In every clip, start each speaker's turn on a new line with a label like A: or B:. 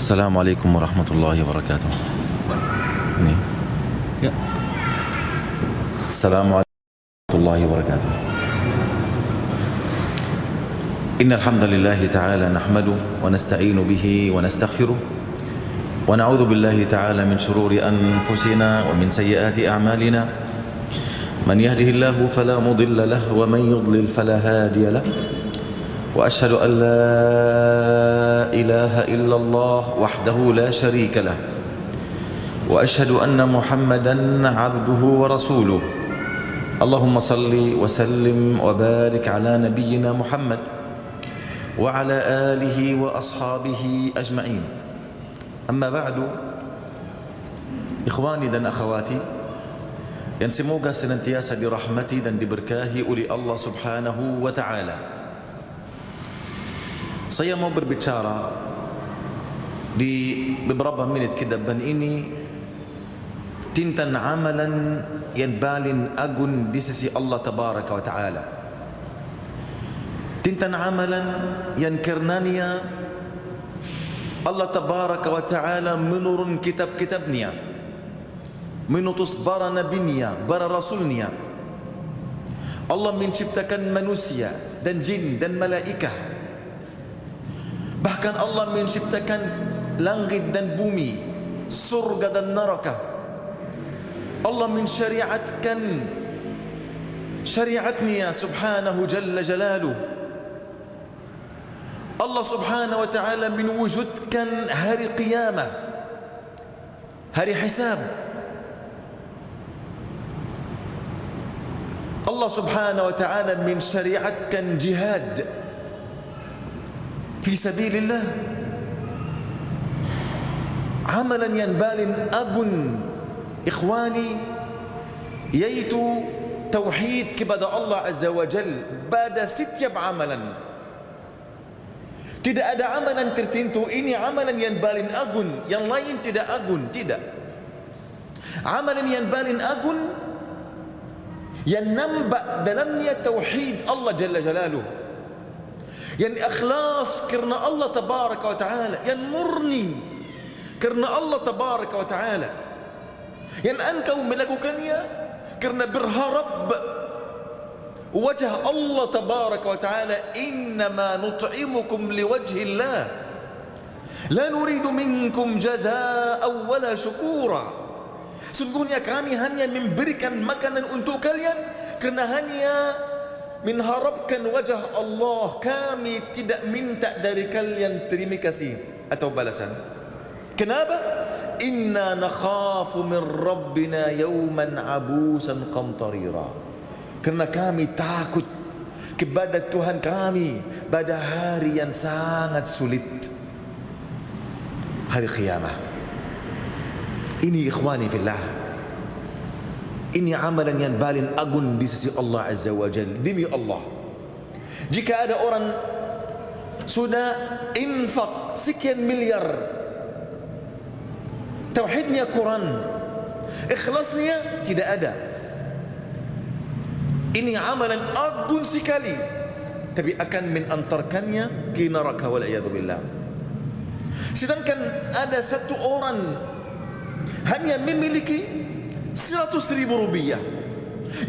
A: Assalamualaikum warahmatullahi wabarakatuh. Ini. Ya. Assalamualaikum warahmatullahi wabarakatuh. Innal hamdalillah ta'ala nahmaduhu wa nasta'inu bihi wa nastaghfiruh wa na'udzu billahi ta'ala min shururi anfusina wa min sayyiati a'malina. Man yahdihillahu fala mudilla lahu wa man yudlil fala hadiya lahu. وأشهد أن لا إله إلا الله وحده لا شريك له وأشهد أن محمدا عبده ورسوله اللهم صل وسلم وبارك على نبينا محمد وعلى آله وأصحابه أجمعين أما بعد إخواني dan akhwati yang semoga senantiasa dirahmati dan diberkahi oleh Allah Subhanahu wa Ta'ala. Saya mau berbicara di beberapa menit ke depan ini tentang amalan yang paling agung di sisi Allah Tabaraka wa Ta'ala, tentang amalan yang karenanya Allah Tabaraka wa Ta'ala menurun kitab-kitabnya, menutus para nabinya, para rasulnya. Allah menciptakan manusia dan jin dan malaikat. Bahkan Allah menciptakan langit dan bumi, surga dan neraka. Allah mensyariatkan syariatnya subhanahu jalla jalaluh. Allah subhanahu wa ta'ala menwujudkan hari qiyamah, hari hisab. Allah subhanahu wa ta'ala mensyariatkan jihad fi sabilillah. Amalan yang paling agung ikhwani yaitu tauhid kepada Allah azza wa jal pada setiap amalan. Tidak ada amalan tertentu ini amalan yang paling agung, yang lain tidak agung, tidak. Amalan yang paling agung yang nampak dalamnya tauhid Allah jalla jalaluh, yang ikhlas kerana Allah Tabaraka wa Ta'ala, yang murni kerana Allah Tabaraka wa Ta'ala, yang engkau melakukannya kerana berharap wajah Allah Tabaraka wa Ta'ala. Innama nut'imukum liwajhillah la nuridu minkum jazaa'an wala syukura. Sungguhnya kami hanya memberikan makanan untuk kalian kerana hanya mengharapkan wajah Allah. Kami tidak minta dari kalian terima kasih atau balasan. Kenapa? Inna nakhafu min rabbina yawman abusan qamtarira. Kerana kami takut kepada Tuhan kami pada hari yang sangat sulit, hari qiyamah. Ini ikhwani fillah, ini amalan yang paling agung di sisi Allah Azza wa Jalla. Demi Allah, jika ada orang sudah infak sekian miliar, tauhidnya Quran, ikhlasnya tidak ada, ini amalan agung sekali, tapi akan menantarkannya ke neraka wal'iyadu billah. Sedangkan ada satu orang hanya memiliki 100.000 rupiah,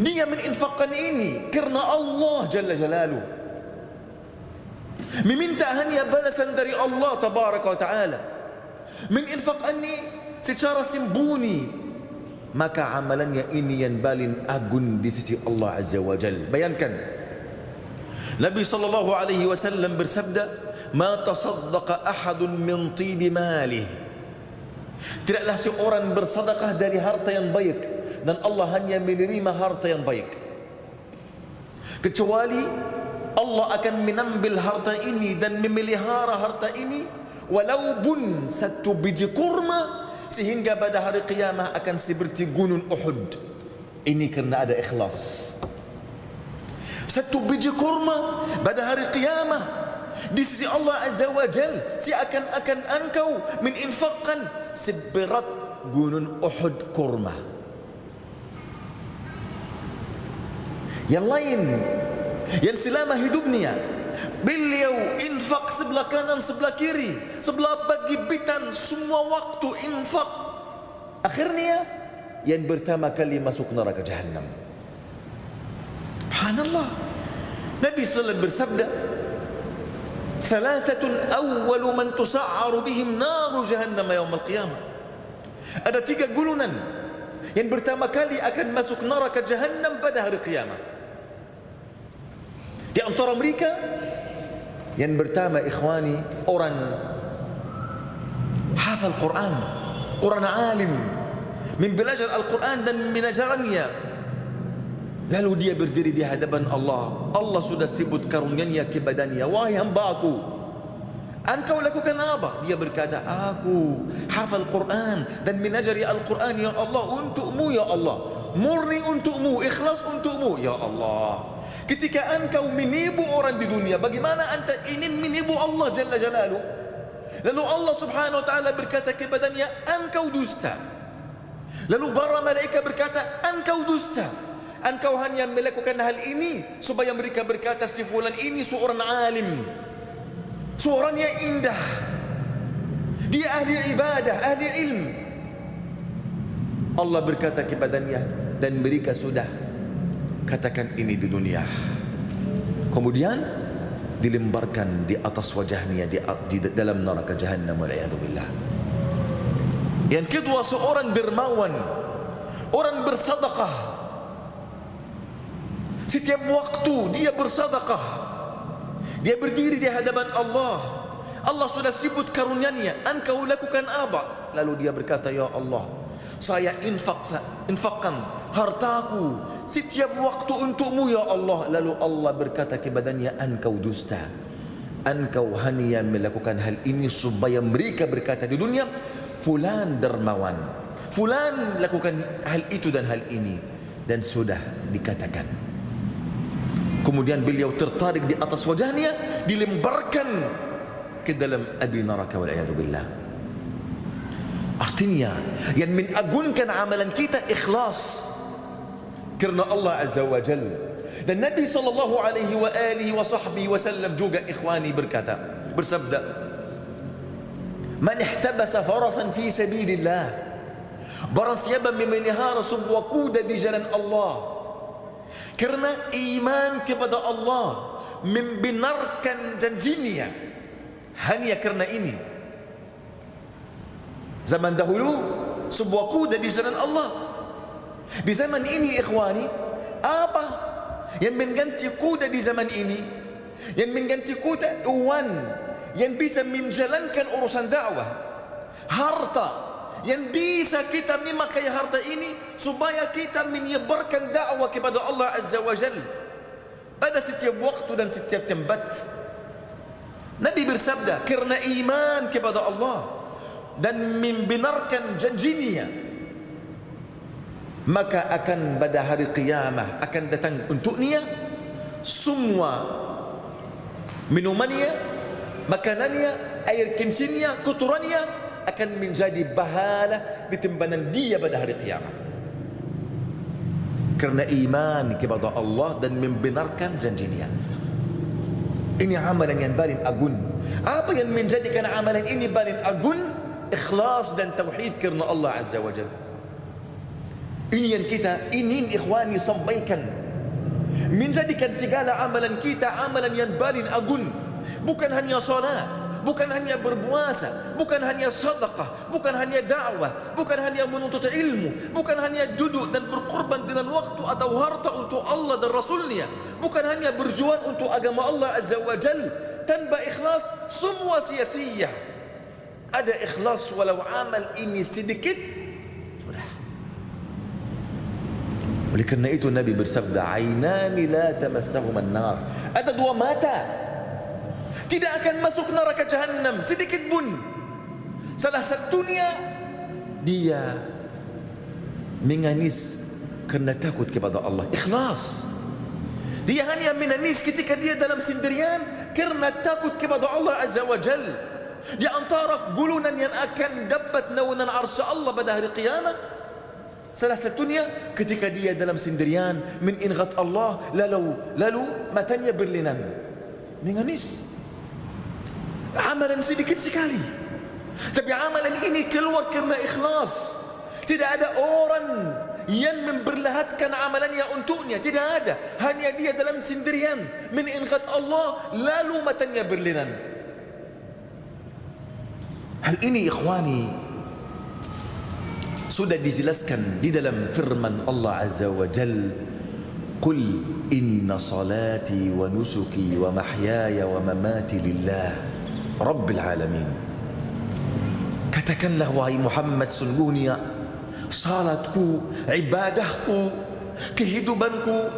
A: dia meninfakkan ini kerana Allah Jalla Jalaluh, meminta hanya balasan dari Allah Tabaraka wa Ta'ala, meninfakkan ini secara sembunyi, maka amalannya ini yang paling agung di sisi Allah Azza wa Jalla. Bayangkan, Nabi sallallahu alaihi wasallam bersabda, "Ma tasaddaqa ahadun min tibi malih." Tidaklah seorang bersedekah dari harta yang baik dan Allah hanya menerima harta yang baik, kecuali Allah akan menambil harta ini dan memelihara harta ini walaupun satu biji kurma, sehingga pada hari qiyamah akan seperti gunung Uhud. Ini kerana ada ikhlas. Satu biji kurma pada hari qiyamah di sisi Allah Azza wa Jal seakan-akan engkau meninfakkan seberat gunung Uhud kurma. Yang lain yang selama hidupnya Beliau infak sebelah kanan, sebelah kiri, sebelah bagi bitan, semua waktu infak. Akhirnya yang pertama kali masuk neraka Jahannam. Subhanallah. Nabi sallallahu bersabda, "Thalathatun awwalu man tusa'aru bihim naru jahannam yaum al-qiyamah." Ada 3 golongan yang pertama kali akan masuk neraka Jahannam pada hari kiamat. Di antara mereka yang pertama, ikhwani, orang hafal Quran, orang alim, belajar Al-Quran dan mengajarnya. Lalu dia berdiri di hadapan Allah. Allah sudah sebut karunia-Nya kepadanya, "Wahai hamba-Ku, engkau lakukan apa?" Dia berkata, "Aku hafal Quran dan menajari Al-Quran, ya Allah, untukmu ya Allah, murni untukmu, ikhlas untukmu ya Allah." Ketika engkau menipu orang di dunia, bagaimana anda ingin menipu Allah Jalla Jalaluh? Lalu Allah Subhanahu wa Ta'ala berkata kepadanya, "Engkau dusta." Lalu para malaikat berkata, "Engkau dusta. Engkau hanya melakukan hal ini supaya mereka berkata si fulan ini seorang alim, suaranya indah, dia ahli ibadah, ahli ilmu." Allah berkata kepadanya, "Dan mereka sudah katakan ini di dunia." Kemudian dilemparkan di atas wajahnya di dalam neraka Jahannam, wal'iyadzubillah. Yang kedua, seorang dermawan, orang bersedekah. Setiap waktu dia bersedekah, dia berdiri di hadapan Allah. Allah sudah sebut karunia-Nya, "Engkau lakukan apa?" Lalu dia berkata, "Ya Allah, saya infakkan hartaku setiap waktu untukmu ya Allah." Lalu Allah berkata kepadanya, "Engkau dusta. Engkau hanya melakukan hal ini supaya mereka berkata di dunia, fulan dermawan, fulan lakukan hal itu dan hal ini." Dan sudah dikatakan. Kemudian beliau tertarik di atas wajahnya, dilemparkan ke dalam api neraka, wal'iyadzubillah. Artinya yang mengagunkan amalan kita ikhlas karena Allah Azza wa Jal. Dan Nabi sallallahu alaihi wa alihi wa sahbihi wasallam juga, ikhwani, bersabda, "Man ihtabasa farasan fi sabilillah." Barang siapa memelihara sebuah kuda di jalan Allah karena iman kepada Allah, membenarkan janjinya, hanya karena ini. Zaman dahulu sebuah kuda di jalan Allah. Di zaman ini, ikhwani, apa yang mengganti kuda di zaman ini? Yang mengganti kuda uang yang bisa menjalankan urusan dakwah, harta yang bisa kita memakai harta ini supaya kita menyebarkan dakwah kepada Allah Azza wa Jalla pada setiap waktu dan setiap tempat. Nabi bersabda, karena iman kepada Allah dan membenarkan janjinya, maka akan pada hari qiyamah akan datang untuknya semua minumannya, makanannya, air kensinnya, kotorannya akan menjadi bahala di timbangan dia pada hari qiyamah. Karena iman kepada Allah dan membenarkan janjinya. Ini amalan yang paling agung. Apa yang menjadikan amalan ini paling agung? Ikhlas dan tauhid karena Allah Azza wa Jalla. Ini yang kita ingin, ikhwani, sampaikan. Menjadikan segala amalan kita amalan yang paling agung. Bukan hanya salat, bukan hanya berpuasa, bukan hanya sedekah, bukan hanya dakwah, bukan hanya menuntut ilmu, bukan hanya duduk dan berkorban dengan waktu atau harta untuk Allah dan Rasulnya, bukan hanya berjuang untuk agama Allah Azza wa Jal. Tanpa ikhlas semua sia-sia. Ada ikhlas walau amal ini sedikit, sudah. Oleh kerana itu Nabi bersabda, "Ainani la tamassahum an-nar." Ada dua mata tidak akan masuk neraka Jahannam sedikit pun. Salah satunya dia menangis kerana takut kepada Allah, ikhlas. Dia hanya menangis ketika dia dalam sendirian kerana takut kepada Allah Azza wa Jal. Di antara golongan yang akan dapat naungan arsy Allah pada hari kiamat, salah satunya ketika dia dalam sendirian mengingat Allah, lalu matanya berlinang. mengemis. Amalan sedikit sekali, tapi amalan ini keluar karena ikhlas. Tidak ada orang yang memperlihatkan amalannya untuknya, tidak ada. Hanya dia dalam sendirian mengingat Allah, lalu matanya berlinan. Hal ini ikhwani sudah dijelaskan di dalam firman Allah Azza wa Jal, Qul inna salati wa nusuki wa mahyaya wa mamati lillah Rabbil alamin. Katakanlah wahai Muhammad, sungguhnya salatku, ibadahku, kehidupanku,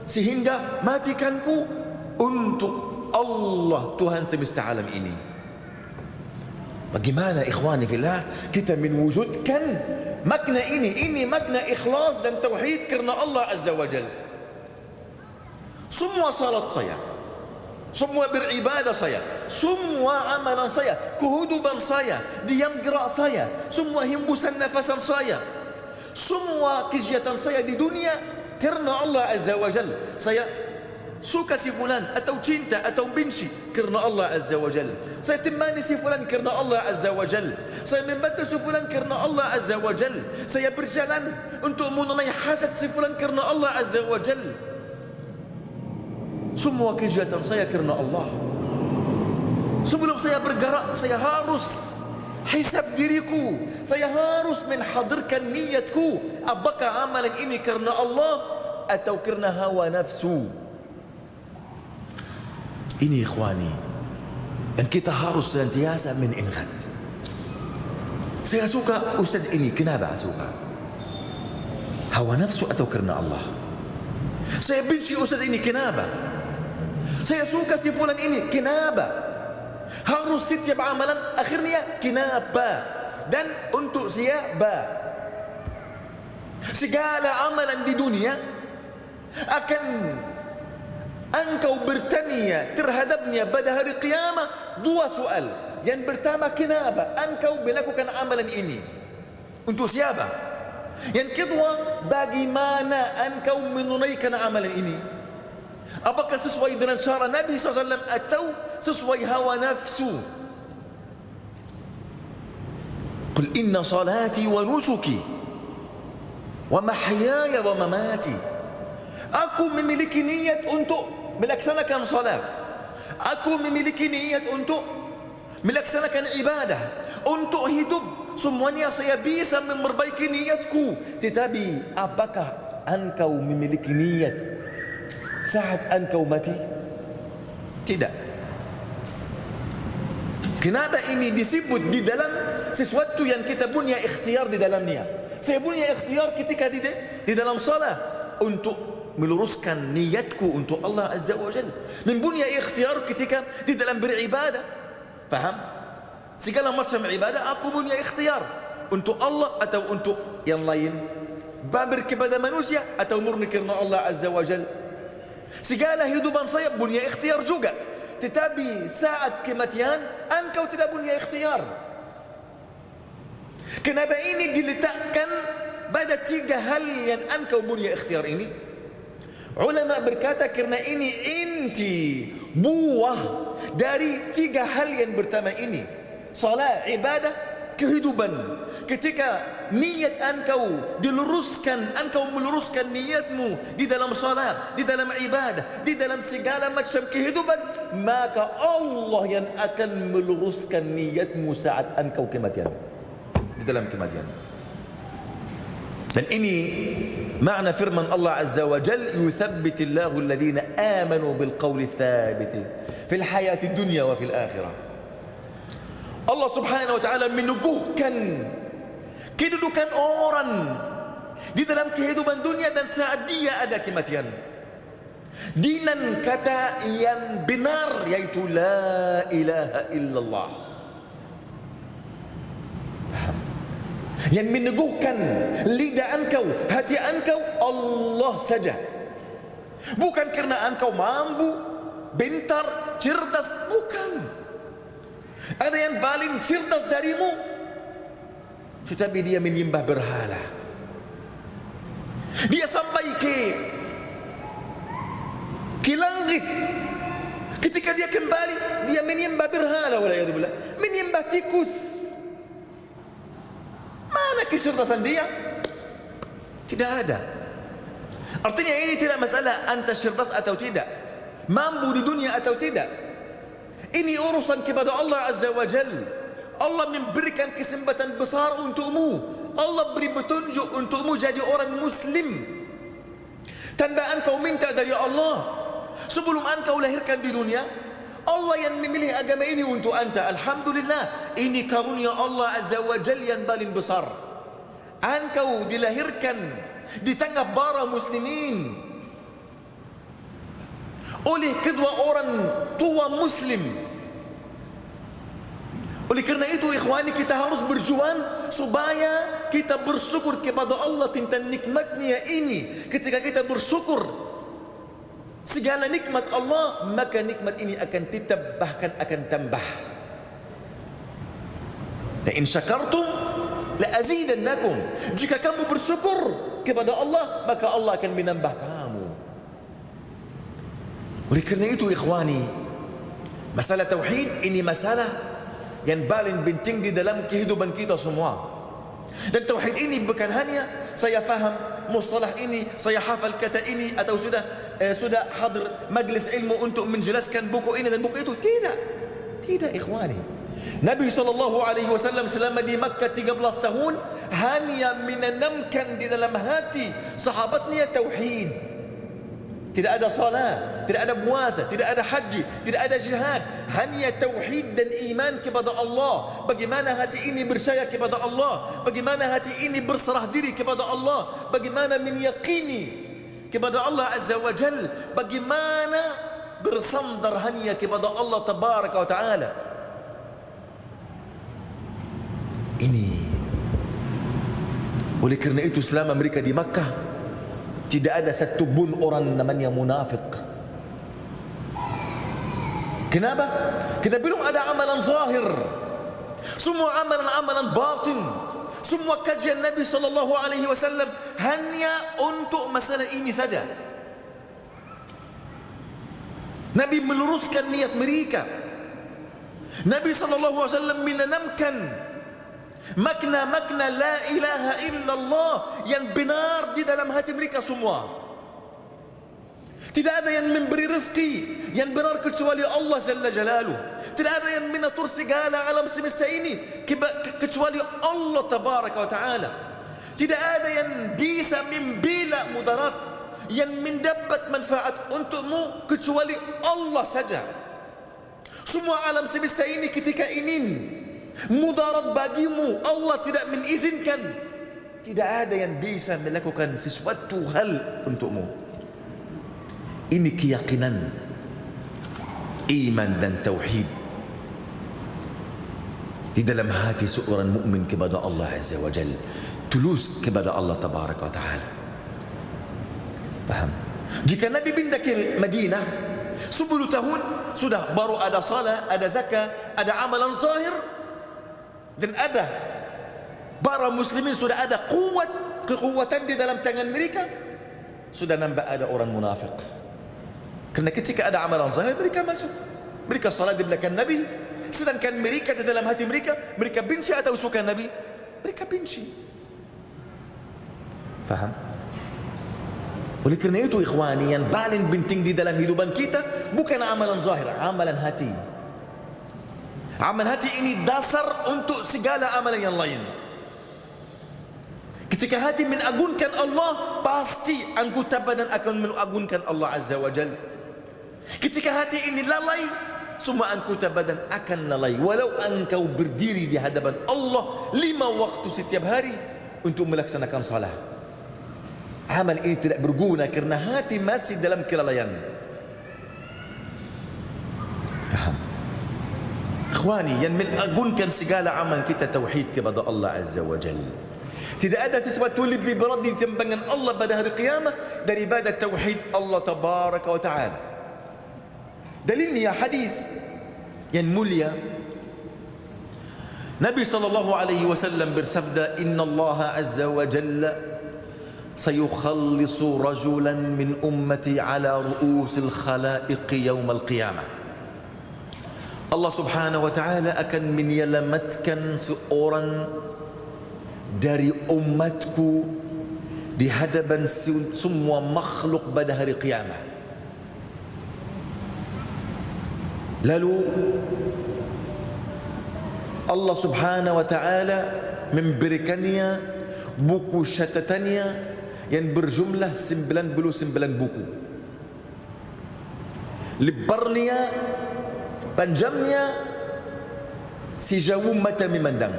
A: sehingga matikanku untuk Allah Tuhan semesta alam ini. Bagaimana ikhwani fillah kita mewujudkan makna ini? Ini makna ikhlas dan tauhid karena Allah Azza wa Jal. Semua salat saya, semua beribadah saya, semua amalan saya, kehidupan saya, diam gerak saya, semua hembusan nafasan saya, semua kegiatan saya di dunia karena Allah Azza wa Jal. Saya suka si fulan atau cinta atau benci karena Allah Azza wa Jal. Saya temani si fulan karena Allah Azza wa Jal. Saya membantu si fulan karena Allah Azza wa Jal. Saya berjalan untuk menunai hasad si fulan karena Allah Azza wa Jal. Semua kegiatan saya karena Allah. Sebelum saya bergerak, saya harus hisab diriku. Saya harus menhadirkan niatku. Apakah amalan ini karena Allah atau karena hawa nafsu? Ini ikhwani, dan kita harus senantiasa mengingat. Saya suka ustaz ini, kenapa suka? Hawa nafsu atau karena Allah? Saya benci ustaz ini, kenapa? Saya suka si fulan ini, kenapa? Harus setiap amalan akhirnya kenapa? Dan untuk siapa? Segala amalan di dunia akan engkau bertanya terhadapnya pada hari kiamat dua soal. Yang pertama, kenapa engkau melakukan amalan ini? Untuk siapa? Yang kedua, bagaimana engkau menunaikan amalan ini? Apakah sesuai dengan cara Nabi SAW atau sesuai hawa nafsu? Qul inna salati wa nusuki wa mahyaya wa mamati. Aku memiliki niat untuk melaksanakan salat. Aku memiliki niat untuk melaksanakan ibadah, untuk hidup. Semuanya saya bisa memperbaiki niatku. Tetapi apakah engkau memiliki niat saat engkau mati? Tidak. Kenapa ini disebut di dalam sesuatu yang kita punya ikhtiar di dalamnya? Saya punya ikhtiar ketika di dalam salat untuk meluruskan niatku untuk Allah Azza wa Jalla. Mempunyai ikhtiar ketika di dalam beribadah. Faham? Segala macam ibadah aku punya ikhtiar untuk Allah atau untuk yang lain. Bamir kepada manusia atau murni karena Allah Azza wa Jalla. Segala hidupan saya punya ikhtiar juga. Tetapi saat kematian engkau tidak punya ikhtiar. Kenapa ini diletakkan pada tiga hal yang engkau punya ikhtiar ini? Ulama berkata karena ini inti buah dari tiga hal yang pertama ini. Salat, ibadah, kehidupan. Ketika niat engkau diluruskan, engkau meluruskan niatmu di dalam salat, di dalam ibadah, di dalam segala macam kehidupan, maka Allah yang akan meluruskan niatmu saat engkau kematian, di dalam kematian. Dan ini makna firman Allah Azza wa Jal, yuthabbitillahu alladhina amanu bilqawli thabiti fil hayati dunya wa fil akhirah. Allah subhanahu wa ta'ala meneguhkan kedudukan orang di dalam kehidupan dunia dan saat dia ada kematian dengan kata yang benar, yaitu la ilaha illallah. Yang meneguhkan lidah engkau, hati engkau, Allah saja. Bukan karena engkau mampu, pintar, cerdas, bukan. Ada yang paling cerdas darimu, tetapi dia menyembah berhala. Dia sampai ke langit, Ketika dia kembali, dia menyembah berhala, waliyadzubillah, menyembah tikus. Mana kecerdasan dia? Tidak ada. Artinya ini tidak masalah anta cerdas atau tidak, mampu di dunia atau tidak. Ini urusan kepada Allah Azza wa Jal. Allah memberikan kesempatan besar untukmu. Allah beri petunjuk untukmu jadi orang muslim. Tanpa engkau minta dari Allah, sebelum engkau lahirkan di dunia, Allah yang memilih agama ini untuk anda. Alhamdulillah, ini karunia Allah Azza wa Jal yang paling besar. Engkau dilahirkan di tengah para muslimin oleh kedua orang tua muslim. Oleh kerana itu ikhwani, kita harus berjuang supaya kita bersyukur kepada Allah tentang nikmatnya ini. Ketika kita bersyukur segala nikmat Allah, maka nikmat ini akan tetap, bahkan akan tambah. La in syakartum la azidannakum. Jika kamu bersyukur kepada Allah, maka Allah akan menambah kamu. Oleh kerana itu ikhwani, masalah tauhid ini masalah yang paling penting di dalam kehidupan kita semua. Dan tauhid ini bukan hanya saya faham mustalah ini, saya hafal kata ini, atau sudah hadir majlis ilmu untuk menjelaskan buku ini dan buku itu. Tidak ikhwani. Nabi SAW selama di Makkah 13 tahun hanya menanamkan di dalam hati sahabatnya tauhid. Tidak ada salat, tidak ada puasa, tidak ada haji, tidak ada jihad. Hanya tauhid dan iman kepada Allah. Bagaimana hati ini percaya kepada Allah, bagaimana hati ini berserah diri kepada Allah, bagaimana meyakini kepada Allah Azza wa Jal, bagaimana bersandar hanya kepada Allah Tabaraka wa Ta'ala. Ini oleh kerana itu selama mereka di Makkah tidak ada satu pun orang namanya munafik. Kenapa? Kita belum ada amalan zahir. Semua amalan-amalan batin, semua kajian Nabi SAW hanya untuk masalah ini saja. Nabi meluruskan niat mereka. Nabi SAW menanamkan makna-makna la ilaha illallah yang benar di dalam hati mereka semua. Tidak ada yang memberi rezeki yang benar kecuali Allah Jalla Jalaluh. Tidak ada yang mengatur segala alam semesta ini kecuali Allah Tabaraka wa Ta'ala. Tidak ada yang bisa membela mudarat, yang mendapat manfaat untukmu kecuali Allah saja. Semua alam semesta ini ketika ingin mudarat bagimu, Allah tidak mengizinkan. Tidak ada yang bisa melakukan sesuatu hal untukmu. Ini keyakinan iman dan tauhid di dalam hati seorang mukmin kepada Allah Azza wa Jalla, tulus kepada Allah Tabaraka wa Ta'ala. Paham? Jika Nabi pindah ke Madinah 10 tahun sudah baru ada salat, ada zakat, ada amalan zahir, dan ada para muslimin, sudah ada kekuatan di dalam tangan mereka. Sudah nampak ada orang munafik. Kerana ketika ada amalan zahir, mereka masuk, mereka salat di belakang Nabi, sedangkan mereka di dalam hati mereka, mereka benci atau suka Nabi? Mereka benci. Faham? Oleh kerana itu ikhwani, yang paling penting di dalam hidupan kita bukan amalan zahir, amalan hati. Amal hati ini dasar untuk segala amalan yang lain. Ketika hati mengagungkan Allah, pasti anggota badan akan mengagungkan Allah Azza wa Jalla. Ketika hati ini lalai, semua anggota badan akan lalai. Walau engkau berdiri di hadapan Allah 5 waktu setiap hari untuk melaksanakan salat, amal ini tidak berguna kerana hati masih dalam kelalaian. Faham? Ikhwani, yang mengagungkan segala amal kita tauhid kepada Allah Azza wa Jalla. Tidak ada sesuatu lebih berat di timbangan Allah pada hari kiamat daripada tauhid Allah Tabaraka wa Ta'ala. Dalilnya hadis yang mulia, Nabi SAW bersabda, Inna Allah Azza wa Jalla sayukhallisu rajulan min ummati ala ru'usil khalaiqi yawm al-qiyamah. Allah subhanahu wa ta'ala akan menyelamatkan seorang dari umatku di hadapan semua makhluk pada hari kiamat. Lalu Allah subhanahu wa ta'ala memberikannya buku catatannya yang berjumlah 99 buku. Lebarnya, panjangnya sejauh mata memandang.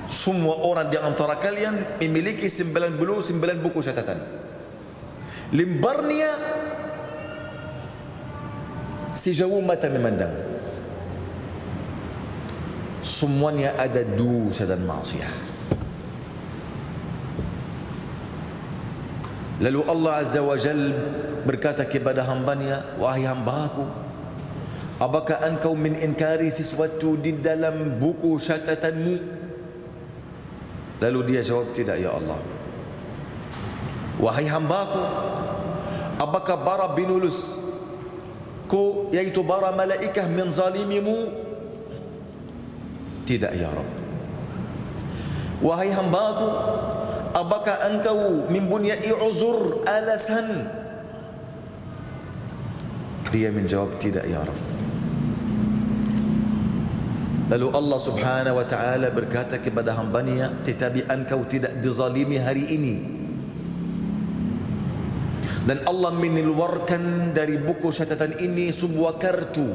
A: Semua orang di antara kalian memiliki 99 buku catatan. Lebarnya sejauh mata memandang. Semuanya ada dosa dan maksiat. Lalu Allah Azza wa Jal berkata kepada hambanya, wahai hambaku, apakah engkau mengingkari sesuatu di dalam buku catatanmu? Lalu dia jawab, tidak ya Allah. Wahai hambaku, apakah bara binulusku, yaitu bara malaikah menzalimimu? Tidak ya Rabb. Wahai hambaku, apakah engkau mempunyai uzur, alasan? Dia menjawab, tidak ya Rabb. Lalu Allah subhanahu wa ta'ala berkata kepada hambanya, tetapi engkau tidak dizalimi hari ini. Dan Allah mengeluarkan dari buku catatan ini sebuah kartu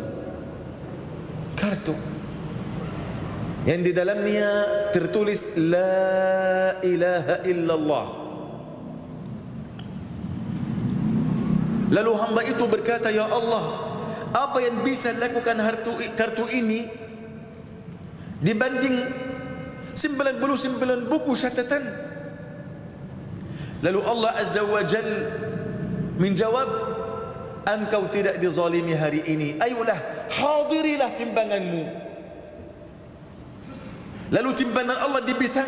A: yang di dalamnya tertulis La ilaha illallah. Lalu hamba itu berkata, ya Allah, apa yang bisa lakukan kartu ini dibanding 99 buku catatan? Lalu Allah Azza wa Jal menjawab, engkau tidak dizalimi hari ini. Ayolah, hadirilah timbanganmu. Lalu timbangan Allah dibisang.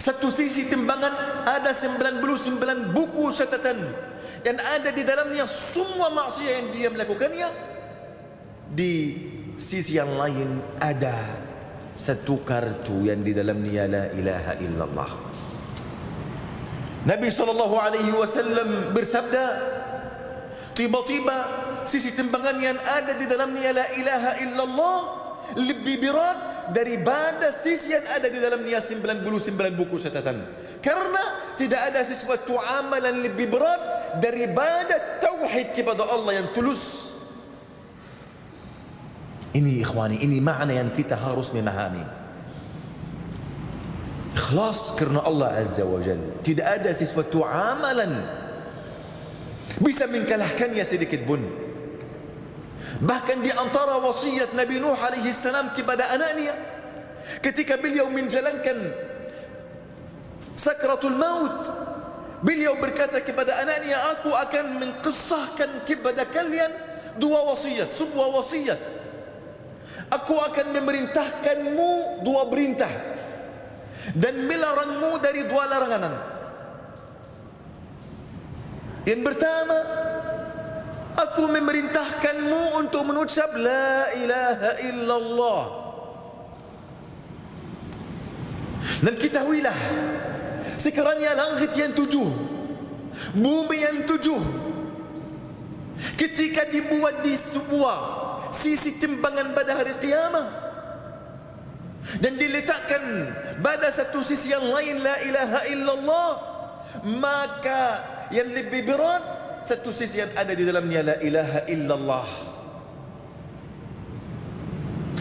A: Satu sisi timbangan ada 99 buku catatan yang ada di dalamnya semua maksiat yang dia melakukannya. Di sisi yang lain ada satu kartu yang di dalamnya la ilaha illallah. Nabi SAW bersabda, tiba-tiba sisi timbangan yang ada di dalamnya la ilaha illallah lebih berat daripada sisi yang ada di dalamnya 99 buku catatan. Karena tidak ada sesuatu amalan lebih berat daripada tauhid kepada Allah yang tulus. Ini ikhwani, ini makna yang kita harus memahami. Ikhlas kerana Allah Azza wa Jalla. Tidak ada sesuatu amalan bisa mengalahkannya sedikit pun. Bahkan di antara wasiat Nabi Nuh alaihi salam kepada anaknya ketika beliau menjalankan sakratul maut, beliau berkata kepada anaknya, aku akan mengkisahkan kepada kalian dua wasiat, sebuah wasiat. Aku akan memerintahkanmu dua perintah dan melarangmu dari dua larangan. Yang pertama, aku memerintahkanmu untuk mengucap la ilaha illallah. Dan ketahuilah, sekiranya langit yang 7, bumi yang 7, ketika dibuat di sebuah sisi timbangan pada hari kiamat dan diletakkan pada satu sisi yang lain la ilaha illallah, maka yang lebih berat satu sisi yang ada di dalamnya la ilaha illallah.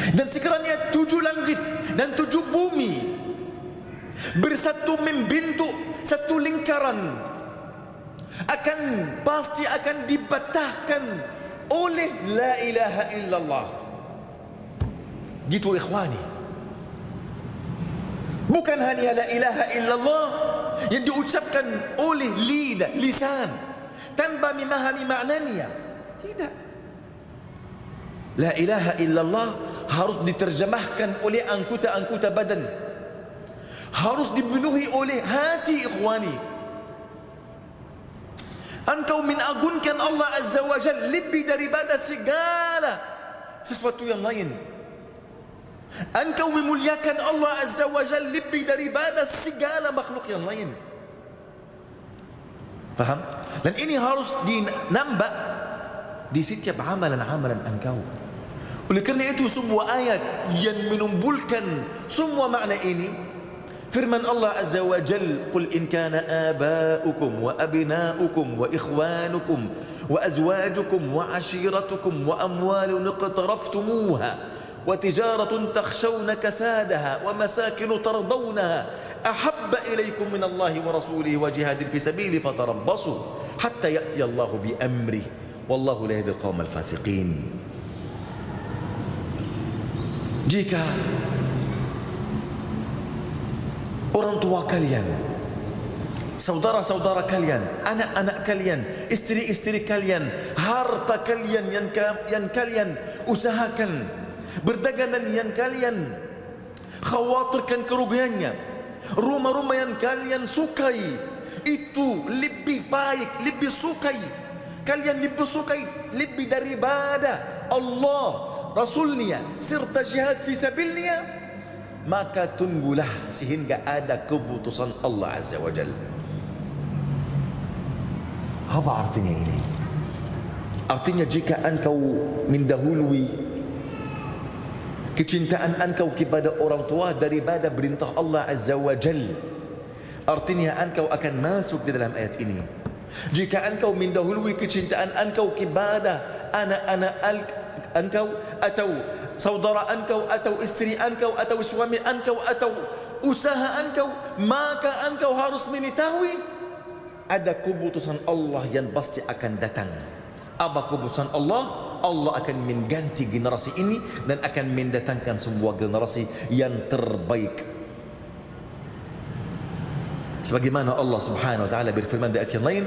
A: Dan sekiranya 7 langit dan 7 bumi bersatu membentuk satu lingkaran, pasti akan dibatahkan oleh la ilaha illallah. Gitu ikhwani. Bukan hanya la ilaha illallah yang diucapkan oleh lisan tanpa memahami maknanya. Tidak. La ilaha illallah harus diterjemahkan oleh anggota-anggota badan. Harus dipenuhi oleh hati ikhwani. Engkau mengagunkan Allah Azza wa Jalla lebih daripada segala sesuatu yang lain. Engkau memuliakan Allah Azza wa Jalla lebih daripada segala makhluk yang lain. Faham? Dan ini harus dinambah di setiap amalan-amalan engkau. Oleh kerana itu sebuah ayat yang menumbulkan semua makna ini. Firman Allah Azza wa Jal, "Qul in kana aba'ukum wa abna'ukum wa ikhwanukum wa azwajukum wa ashiratukum wa amwalun iqtaraftumuha wa tijaratun takhshawna kasadaha wa masakin tardawnaha ahabba ilaykum min Allah wa rasulihi wa jihadin fi sabili fatarabbasu hatta ya'ti Allah bi amrih wallahu la yahdi al-qawma al-fasiqin." Jika orang tua kalian, saudara-saudara kalian, anak-anak kalian, istri-istri kalian, harta kalian yang kalian usahakan, berdagangan yang kalian khawatirkan kerugiannya, rumah-rumah yang kalian sukai, itu lebih baik, lebih sukai, kalian lebih sukai lebih daripada Allah, Rasulnya, serta jihad fi sabilillah, maka tunggulah sehingga ada keputusan Allah Azza wa Jalla. Apa artinya ini? Artinya jika engkau mendahului kecintaan engkau kepada orang tua daripada perintah Allah Azza wa Jalla, artinya engkau akan masuk di dalam ayat ini. Jika engkau mendahului kecintaan engkau kepada anak-anak engkau atau saudara engkau atau istri engkau atau suami engkau atau usaha engkau, maka engkau harus mengetahui ada keputusan Allah yang pasti akan datang. Apa keputusan Allah? Allah akan mengganti generasi ini dan akan mendatangkan sebuah generasi yang terbaik. Sebagaimana Allah Subhanahu wa taala berfirman di ayat yang lain,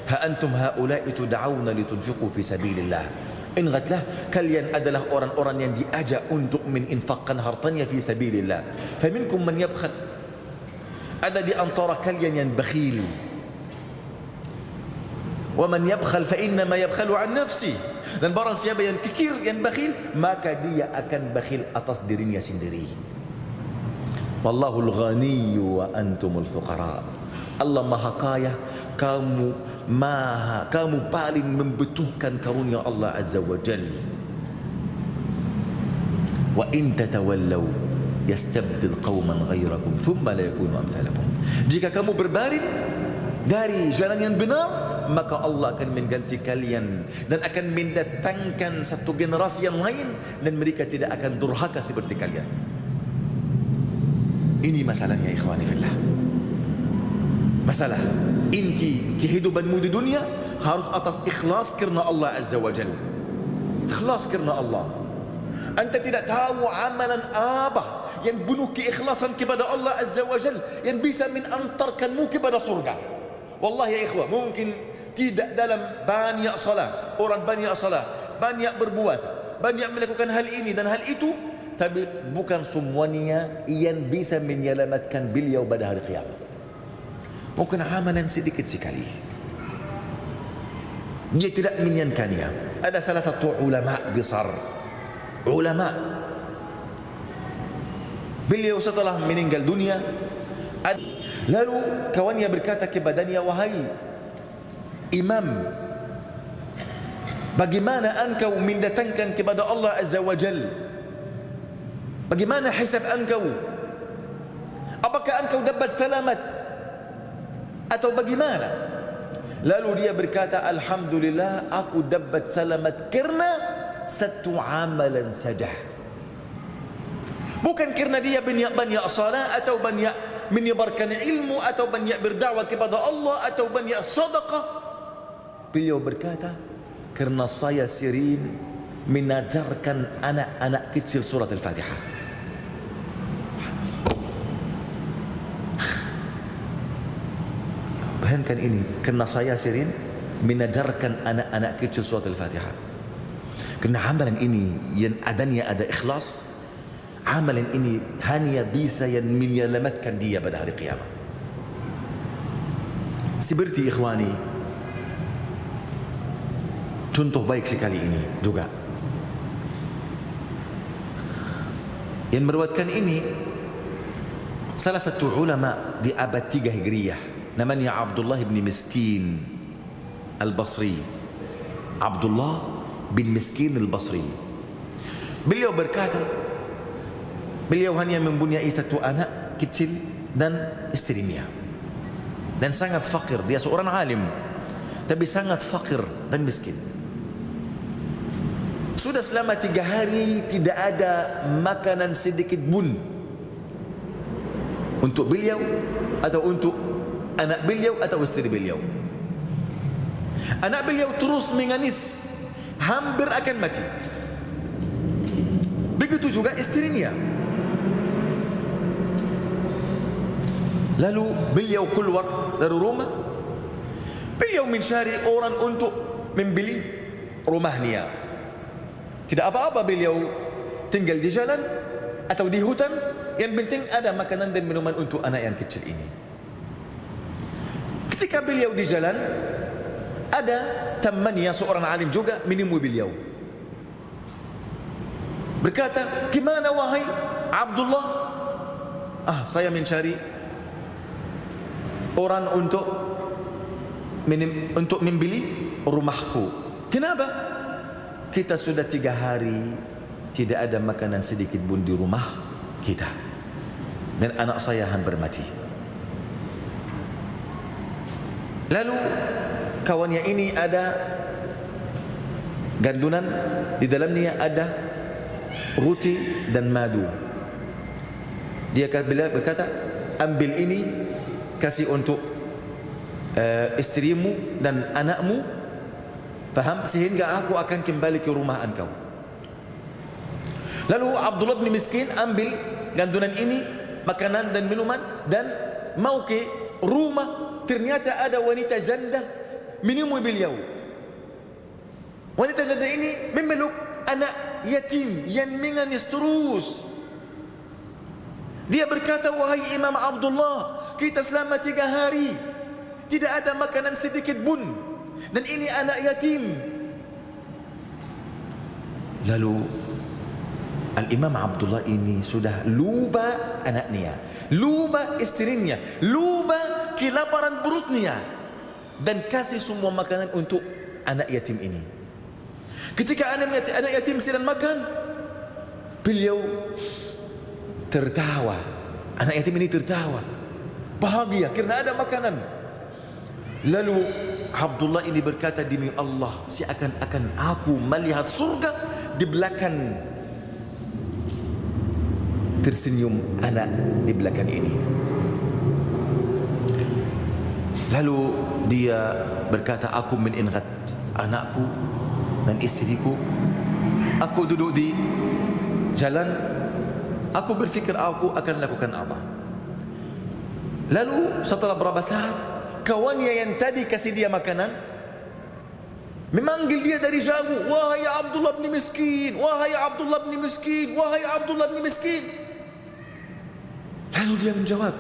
A: "Ha antum haula'i tud'auna litunfiqu fi sabilillah." Ingatlah, kalian adalah orang-orang yang diajak untuk meninfakkan hartanya fi sabilillah. Faminkum man yabkhal. Ada di antara kalian yang bakhil. Wa man yabkhal fa innama yabkhalu an nafsi. Dan barang siapa yang kikir, yang bakhil, maka dia akan bakhil atas dirinya sendiri. Wallahul ghaniyyu wa antumul fuqara. Allah Maha Kaya, kamu paling membutuhkan karunia Allah Azza wa Jalla. Wa in tatawallaw yastabdil qauman ghairakum thumma la yakunu amsalakum. Jika kamu berbaring dari jalan yang benar, maka Allah akan mengganti kalian dan akan mendatangkan satu generasi yang lain dan mereka tidak akan durhaka seperti kalian. Ini masalahnya ikhwani fillah. Masalah inti kehidupanmu di dunia harus atas ikhlas kerana Allah Azza wa Jalla. Ikhlas kerana Allah. Anda tidak tahu amalan apa yang bunuh keikhlasan kepada Allah Azza wa Jalla yang bisa mengantarkanmu kepada surga. Wallahi ya ikhwah, mungkin tidak dalam banyak salat, orang banyak salat, banyak berpuasa, banyak melakukan hal ini dan hal itu, tapi bukan semuanya yang bisa menyelamatkan beliau pada hari kiamat. Mungkin amalan sedikit sekali, dia tidak menyankannya. Ada salah satu ulama besar, ulama, beliau setelah meninggal dunia, lalu kawannya berkata kepadanya, "Wahai imam, bagaimana engkau mendatangkan kepada Allah Azza wa Jal? Bagaimana hisab engkau? Apakah engkau dapat selamat atau bagaimana?" Lalu dia berkata, "Alhamdulillah, aku dapat selamat kerana satu amalan saja. Bukan kerana dia banyak-banyak salat atau banyak menyebarkan ilmu atau banyak berdakwah kepada Allah atau banyak sedekah." Beliau berkata, "Kerana saya sering mengajarkan anak-anak kecil surat Al-Fatihah." Bayangkan ini, kerana saya sering mengajarkan anak-anak kecil surat Al-Fatihah. Kerana amalan ini yang adanya ada ikhlas, amalan ini hanya bisa yang menyelamatkan dia pada hari kiamat. Seperti ikhwani, Contoh baik sekali ini juga. Yang meriwayatkan ini salah satu ulama di abad 3 Hijriyah, namanya Abdullah bin Miskin Al-Basri. Abdullah bin Miskin Al-Basri. Beliau berkata, beliau hanya mempunyai satu anak kecil dan istrinya, dan sangat fakir. Dia seorang alim, tapi sangat fakir dan miskin. Sudah selama 3 hari tidak ada makanan sedikit pun untuk beliau atau untuk anak beliau atau istri beliau. Anak beliau terus menangis, hampir akan mati. Begitu juga istrinya. Lalu beliau keluar dari rumah. Beliau mencari orang untuk membeli rumahnya. Tidak apa-apa beliau tinggal di jalan atau di hutan, yang penting ada makanan dan minuman untuk anak yang kecil ini. Ketika beliau di jalan, ada temannya seorang alim juga menemui beliau. Berkata, "Gimana wahai Abdullah?" Saya mencari orang untuk membeli rumahku. Kenapa? Kita sudah 3 hari tidak ada makanan sedikit pun di rumah kita, dan anak saya hampir mati. Lalu kawannya ini ada gandunan, di dalamnya ada roti dan madu. Dia berkata, "Ambil ini, kasih untuk istrimu dan anakmu, faham, sehingga aku akan kembali ke rumah engkau." Lalu Abdullah bin Miskin ambil gandunan ini, makanan dan minuman, dan mau ke rumah. Ternyata ada wanita janda menemui beliau. Wanita janda ini memeluk anak yatim yang menangis terus. Dia berkata, "Wahai Imam Abdullah, kita selama 3 hari tidak ada makanan sedikit pun, dan ini anak yatim." Lalu Al-Imam Abdullah ini sudah lupa anaknya, lupa istrinya, lupa kelaparan perutnya, dan kasih semua makanan untuk anak yatim ini. Ketika anak yatim sedang makan, beliau tertawa. Anak yatim ini tertawa, bahagia karena ada makanan. Lalu Abdullah ini berkata, "Demi Allah, seakan-akan aku melihat surga di belakang, tersenyum anak di belakang ini." Lalu dia berkata, "Aku meningat anakku dan istriku. Aku duduk di jalan, aku berfikir aku akan lakukan apa." Lalu setelah beberapa saat, kawannya yang tadi kasih dia makanan memanggil dia dari jauh, "Wahai Abdullah bin Miskin, wahai Abdullah bin Miskin, wahai Abdullah bin Miskin." Lalu dia menjawab,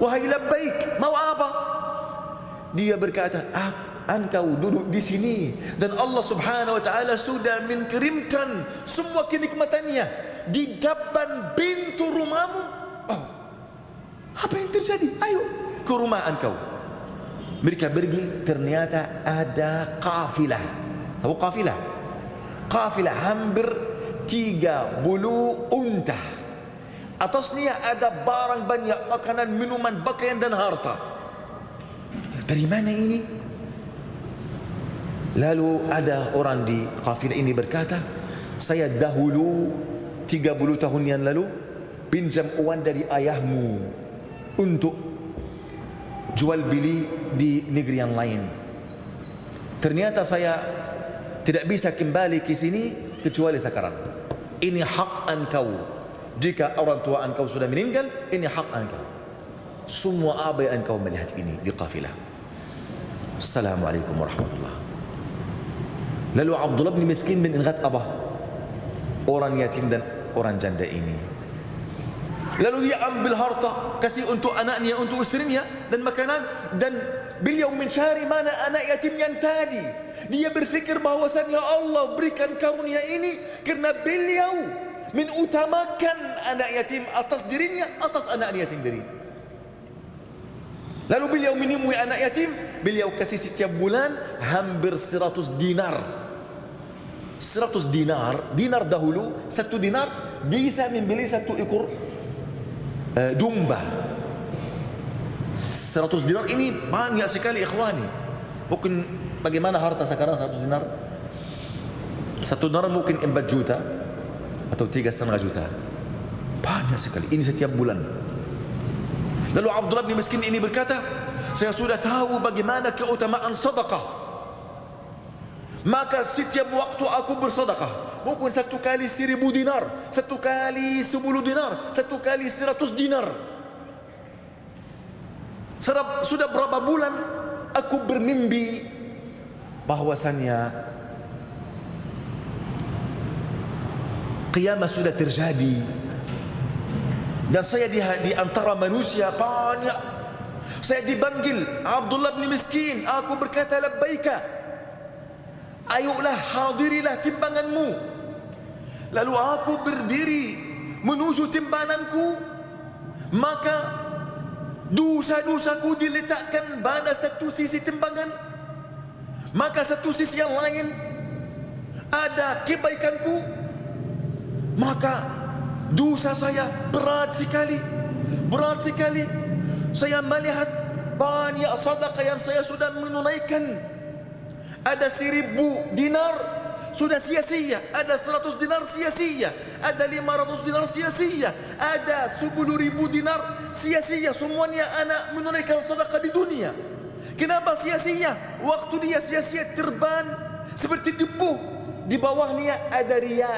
A: "Wahai labbaik, mau apa?" Dia berkata, "Engkau duduk di sini dan Allah Subhanahu wa taala sudah mengirimkan semua kenikmatannya di depan pintu rumahmu. Apa yang terjadi? Ayo ke rumah engkau." Mereka pergi, ternyata ada kafilah. Tahu kafilah? Kafilah hampir 30 unta. Atasnya ada barang banyak, makanan, minuman, pakaian dan harta. Dari mana ini? Lalu ada orang di kafilah ini berkata, "Saya dahulu 30 tahun yang lalu pinjam uang dari ayahmu untuk jual beli di negeri yang lain. Ternyata saya tidak bisa kembali ke sini kecuali sekarang. Ini hak engkau. Jika orang tua engkau sudah meninggal, ini hak engkau." Semua abai engkau melihat ini di kafilah. Assalamualaikum warahmatullahi. Lalu Abdullah bin Miskin mengingat Abah, orang yatim dan orang janda ini. Lalu dia ambil harta, kasih untuk anaknya, untuk istrinya dan makanan, dan beliau mencari mana anak yatim yang tadi. Dia berfikir bahwasannya Allah berikan karunia ini kerana beliau mengutamakan anak yatim atas dirinya, atas anaknya sendiri. Lalu beliau menemui anak yatim, beliau kasih setiap bulan hampir 100 dinar. 100 dinar, dinar dahulu, 1 dinar bisa membeli 1 ekor domba. 100 dinar ini banyak sekali ikhwani. Mungkin bagaimana harta sekarang 100 dinar? 1 dinar mungkin 4 juta atau 3,5 juta. Banyak sekali. Ini setiap bulan. Lalu Abdullah bin Miskin ini berkata, saya sudah tahu bagaimana keutamaan sedekah. Maka setiap waktu aku bersedekah, mungkin 1 kali 1.000 dinar, 1 kali 10 dinar, 1 kali 100 dinar. Sudah berapa bulan aku bermimpi bahwasannya kiamat sudah terjadi dan saya di antara manusia banyak. Saya dipanggil Abdullah bin Miskin. Aku berkata labbaika, ayolah hadirilah timbanganmu. Lalu aku berdiri menuju timbanganku, maka dosa-dosaku diletakkan pada satu sisi timbangan, maka satu sisi yang lain ada kebaikanku. Maka dosa saya berat sekali, berat sekali. Saya melihat banyak sedekah yang saya sudah menunaikan. Ada 1.000 dinar sudah sia-sia, ada 100 dinar sia-sia, ada 500 dinar sia-sia, ada 10.000 dinar sia-sia. Semuanya anak menunaikan sedekah di dunia. Kenapa sia-sia? Waktu dia sia-sia terbang seperti debu. Di bawahnya ada riya,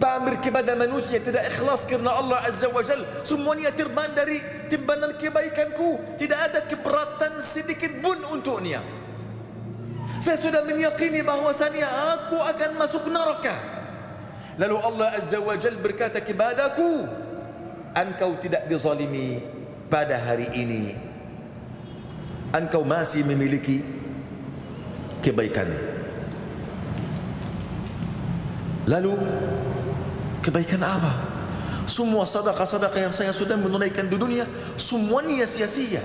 A: pamer kepada manusia, tidak ikhlas kerana Allah Azza wa Jal. Semuanya terbang dari timbangan kebaikanku, tidak ada keberatan sedikit pun untuknya. Saya sudah meyakini bahwasannya aku akan masuk neraka. Lalu Allah Azza wa Jal berkata kepadaku, engkau tidak dizalimi pada hari ini, engkau masih memiliki kebaikan. Lalu kebaikan apa? Semua sedekah-sedekah yang saya sudah menunaikan di dunia, semuanya sia-sia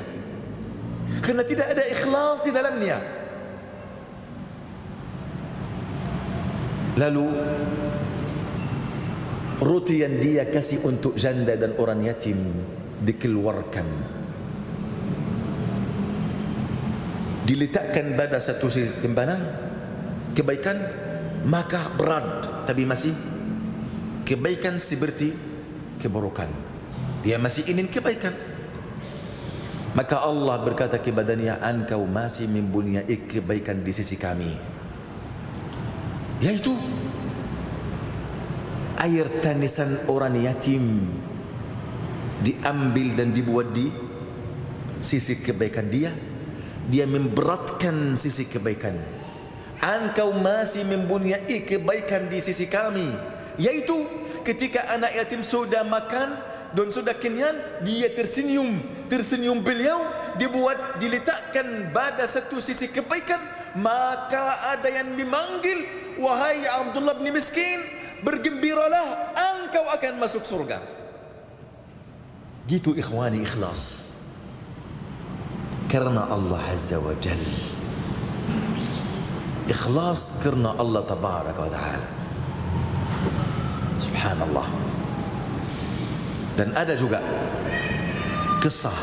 A: kerana tidak ada ikhlas di dalamnya. Lalu roti yang dia kasih untuk janda dan orang yatim dikeluarkan, diletakkan pada satu sisi timbangan kebaikan, maka berat tapi masih kebaikan seperti keburukan. Dia masih ingin kebaikan. Maka Allah berkata kepadanya, engkau masih mempunyai kebaikan di sisi kami, yaitu air tangisan orang yatim diambil dan dibuat di sisi kebaikan dia. Dia memberatkan sisi kebaikan. Engkau masih mempunyai kebaikan di sisi kami, yaitu ketika anak yatim sudah makan dan sudah kenyang, dia tersenyum. Tersenyum beliau diletakkan pada satu sisi kebaikan. Maka ada yang memanggil, wahai Abdullah bin Miskin, bergembiralah, engkau akan masuk surga. Gitu ikhwani, ikhlas karena Allah Azza wa Jal. Ikhlas karena Allah Tabaraka wa Ta'ala. Subhanallah. Dan ada juga kisah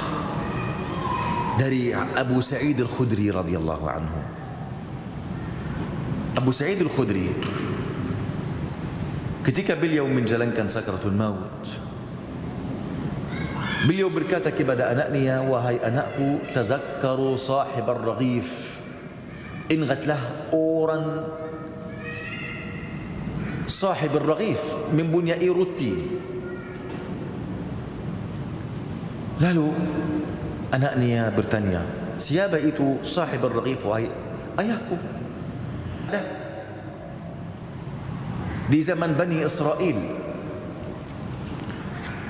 A: dari Abu Sa'id Al-Khudri radhiyallahu anhu. Abu Sa'id Al-Khudri ketika beliau menjalankan sakaratul maut, beliau berkata kepada anaknya, wahai anakku, tazakkaru sahib ar-raghif. Ingatlah orang sahib ar-raghif, mempunyai roti. Lalu anaknya bertanya, siapa itu sahib ar-raghif? Wahai ayahku, di zaman Bani Israel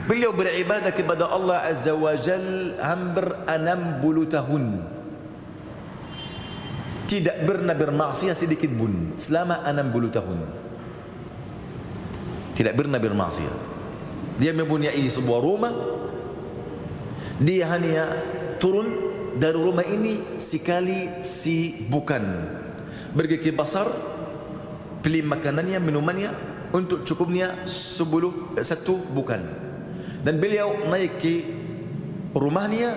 A: beliau beribadah kepada Allah Azza wa Jal hampir 60 tahun. tidak pernah bermaksiat sedikit pun selama 60 tahun. Tidak pernah bermaksiat. Dia mempunyai sebuah rumah, dia hanya turun dari rumah ini sekali bukan, pergi ke pasar, beli makanannya, minumannya untuk cukupnya satu bukan. Dan beliau naik ke rumahnya,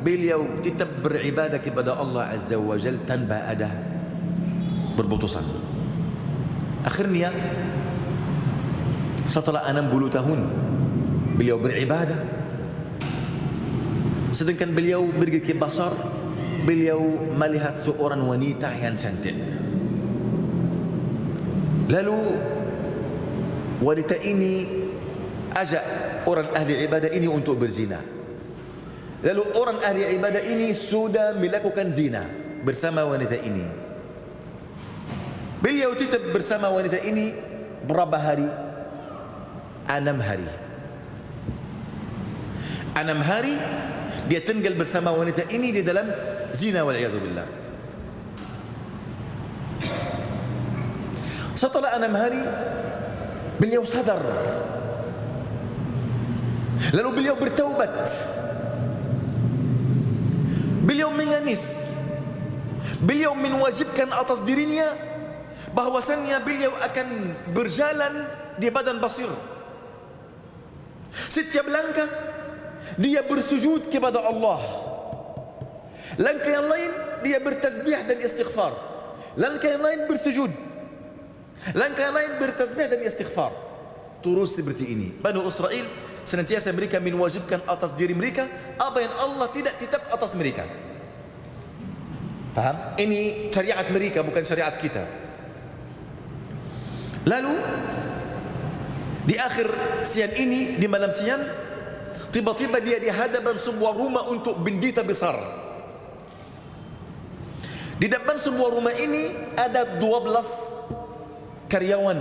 A: beliau tetap beribadah kepada Allah Azza wa Jal tanpa ada berputusan. Akhirnya setelah 60 tahun beliau beribadah, sedangkan beliau pergi ke pasar, beliau melihat seorang wanita yang cantik. Lalu wanita ini ajak orang ahli ibadah ini untuk berzina. Lalu orang ahli ibadah ini sudah melakukan zina bersama wanita ini. Beliau tetap bersama wanita ini berapa hari? 6 hari. 6 hari dia tinggal bersama wanita ini di dalam zina wal'iyazubillah. Setelah 6 hari beliau sadar, lalu beliau bertaubat, beliau menangis, beliau mewajibkan atas dirinya bahwasannya beliau akan berjalan di badan basir. Setiap langkah dia bersujud kepada Allah, langkah yang lain dia bertasbih dan istighfar, langkah yang lain bersujud, langkah yang lain bertasbih dan istighfar. Terus seperti ini. Bani Israel senantiasa mereka mewajibkan atas diri mereka apa yang Allah tidak tetap atas mereka. Paham? Ini syariat mereka, bukan syariat kita. Lalu di akhir siang ini, di malam siang, tiba-tiba dia di hadapan sebuah rumah untuk pendeta besar. Di depan sebuah rumah ini ada 12 karyawan.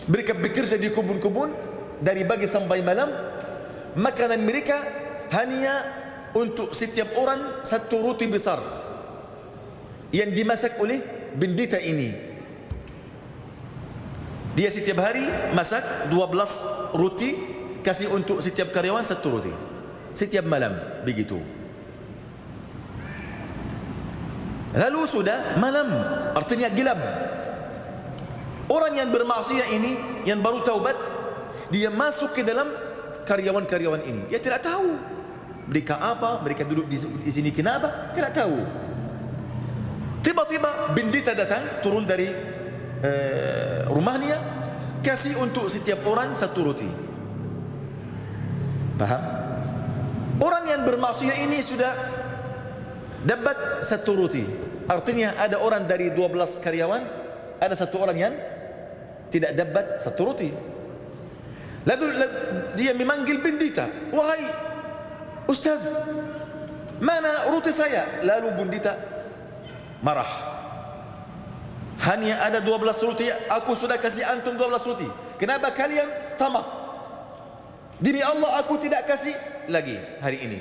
A: Mereka bekerja di kebun-kebun dari pagi sampai malam. Makanan mereka hanya untuk setiap orang satu roti besar yang dimasak oleh pendeta ini. Dia setiap hari masak 12 roti, kasih untuk setiap karyawan satu roti. Setiap malam begitu. Lalu sudah malam, artinya gelap. Orang yang bermaksiat ini, yang baru taubat, dia masuk ke dalam karyawan-karyawan ini. Dia tidak tahu mereka apa, mereka duduk di sini kenapa, tidak tahu. Tiba-tiba pendeta datang, turun dari rumahnya, kasih untuk setiap orang satu roti. Paham? Orang yang bermaksiat ini sudah dapat satu roti. Artinya ada orang dari 12 karyawan, ada satu orang yang tidak dapat satu roti. Lalu dia memanggil pendeta, wahai Ustaz, mana roti saya? Lalu pendeta marah. Hanya ada 12 roti, aku sudah kasih antum 12 roti. Kenapa kalian tamak? Demi Allah aku tidak kasih lagi hari ini.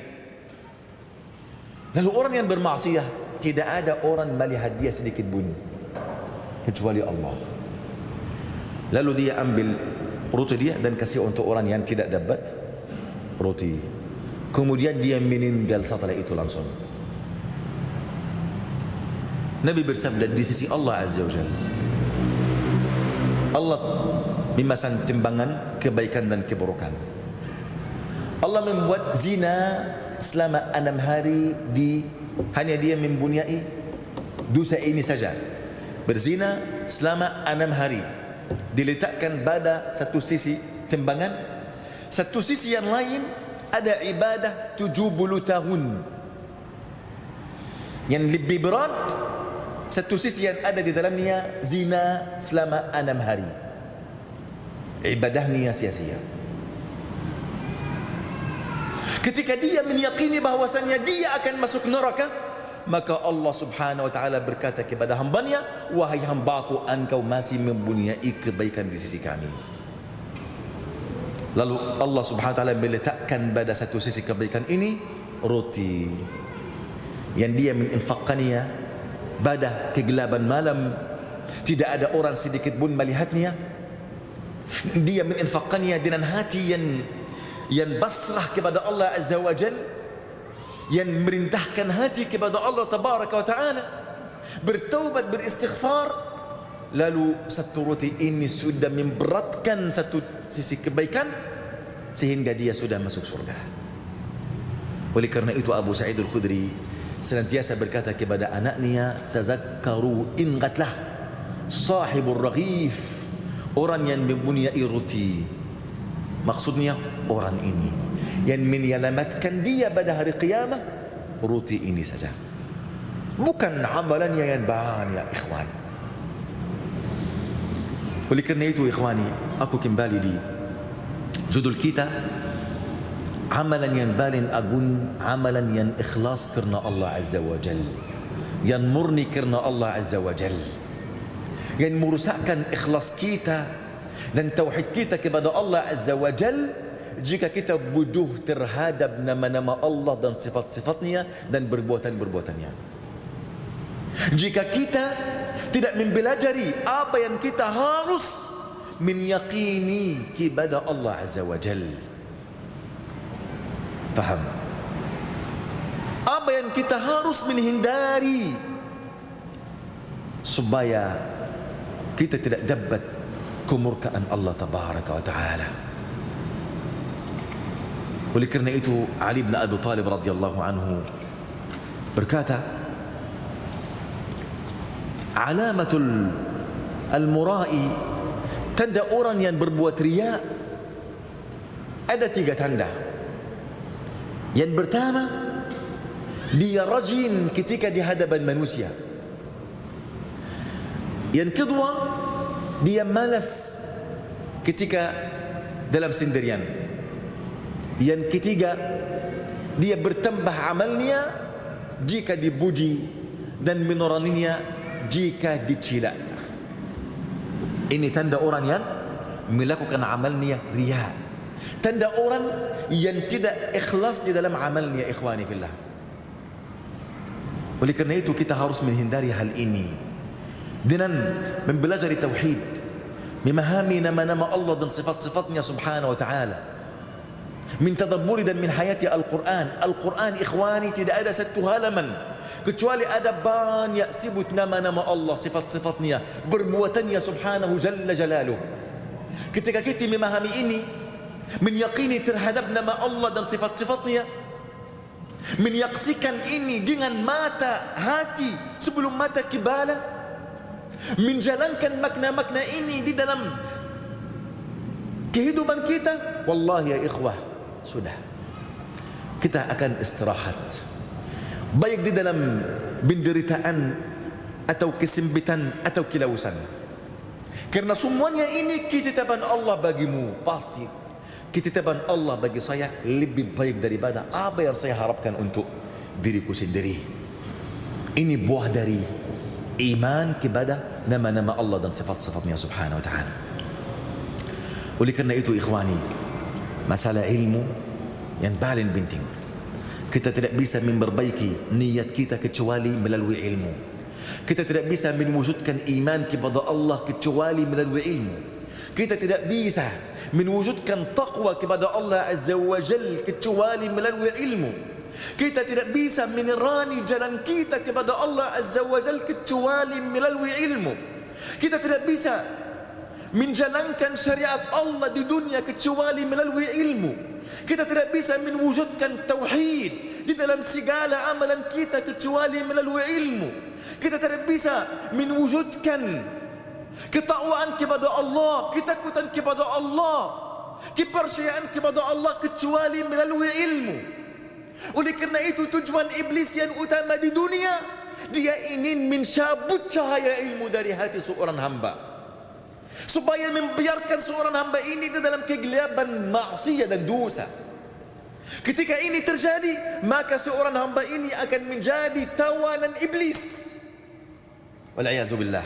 A: Lalu orang yang bermaksiat, tidak ada orang melihat dia sedikit pun kecuali Allah. Lalu dia ambil roti dia dan kasih untuk orang yang tidak dapat roti. Kemudian dia meninggal setelah itu langsung. Nabi bersabda, di sisi Allah Azza wa Jalla, Allah memasang timbangan kebaikan dan keburukan. Allah membuat zina selama 6 hari hanya dia mempunyai dosa ini saja. Berzina selama 6 hari diletakkan pada satu sisi timbangan, satu sisi yang lain ada ibadah 70 tahun. Yang lebih berat, satu sisi yang ada di dalamnya zina selama 6 hari. Ibadahnya sia-sia. Ketika dia meyakini bahwasannya dia akan masuk neraka, maka Allah Subhanahu wa taala berkata kepada hambanya, wahai hambaku, engkau masih mempunyai kebaikan di sisi kami. Lalu Allah Subhanahu wa taala meletakkan pada satu sisi kebaikan ini roti yang dia menginfakkannya pada kegelapan malam, tidak ada orang sedikit pun melihatnya. Dia menginfakkannya dengan hati yang pasrah kepada Allah Azza wa Jal, yang merintahkan hati kepada Allah Tabaraka wa Ta'ala, bertaubat, beristighfar. Lalu satu roti ini sudah memberatkan satu sisi kebaikan sehingga dia sudah masuk surga. Oleh kerana itu Abu Sa'id Al-Khudri senantiasa berkata kepada anaknya, tazakkaru, ingatlah sahibur raghif, orang yang mempunyai roti. Maksudnya orang ini yang menyelamatkan dia pada hari qiyamah, roti ini saja, bukan amalannya yang banyak, ikhwan. Oleh kerana itu ikhwani, aku kembali di judul kita, amalan yang paling agung, amalan yang ikhlas kerana Allah Azza wa Jal, yang murni kerana Allah Azza wa Jal, yang merusakkan ikhlas kita dan tauhid kita kepada Allah Azza wa Jal jika kita bodoh terhadap nama-nama Allah dan sifat-sifatnya dan perbuatan-perbuatannya. Jika kita tidak mempelajari apa yang kita harus menyakini kepada Allah Azza wa Jal. Faham? Apa yang kita harus menghindari supaya kita tidak dapat kemurkaan Allah Tabaraka wa Ta'ala. Oleh kerana itu Ali bin Abi Talib radhiyallahu anhu berkata, alamatul al-murai, tanda orang yang berbuat riya ada 3 tanda. Yang pertama, dia rajin ketika di hadapan manusia. Yang kedua, dia malas ketika dalam sendirian. Yang ketiga, dia bertambah amalnya jika dipuji dan menuruninya jika dicela. Ini tanda orang yang melakukan amalnya riya, tanda orang yang tidak ikhlas di dalam amalnya, ikhwani fillah. Oleh kerana itu kita harus menghindari hal ini dengan mempelajari tauhid, memahami nama-nama Allah dan sifat-sifatnya subhanahu wa ta'ala, min tadabburi dan min hayati Al-Quran. Al-Quran ikhwani tidak ada satu halaman kecuali ada banyak sebut nama-nama Allah, sifat-sifatnya, perbuatannya subhanahu jalla jalaluh. Ketika kita memahami ini, menyakini terhadap nama Allah dan sifat-sifatnya, menyaksikan ini dengan mata hati sebelum mata kepala, menjalankan makna-makna ini di dalam kehidupan kita, wallahi ya ikhwah, sudah kita akan istirahat, baik di dalam penderitaan atau kesempitan atau kelausan. Karena semuanya ini ketetapan Allah bagimu. Pasti ketetapan Allah bagi saya lebih baik daripada apa yang saya harapkan untuk diriku sendiri. Ini buah dari iman kepada nama-nama Allah dan sifat-sifatnya subhanahu wa ta'ala. Oleh kerana itu ikhwani, masalah ilmu yang paling penting. Kita tidak bisa memperbaiki niat kita kecuali melalui ilmu. Kita tidak bisa mewujudkan iman kepada Allah kecuali melalui ilmu. Kita tidak bisa mewujudkan taqwa kepada Allah Azza wa Jal kecuali melalui ilmu. Kita tidak bisa menerani jalan kita kepada Allah Azza wa Jal kecuali melalui ilmu. Kita tidak bisa menjalankan syariat Allah di dunia kecuali melalui ilmu. Kita tidak bisa mewujudkan tauhid di dalam segala amalan kita kecuali melalui ilmu. Kita tidak bisa mewujudkan ketakwaan kepada Allah, ketakutan kepada Allah, kepercayaan kepada Allah kecuali melalui ilmu. Oleh kerana itu tujuan iblis yang utama di dunia, dia ingin mencabut cahaya ilmu dari hati seorang hamba, supaya membiarkan seorang hamba ini di dalam kegelapan maksiat dan dosa. Ketika ini terjadi, maka seorang hamba ini akan menjadi tawanan iblis. Wal'iyadzubillah.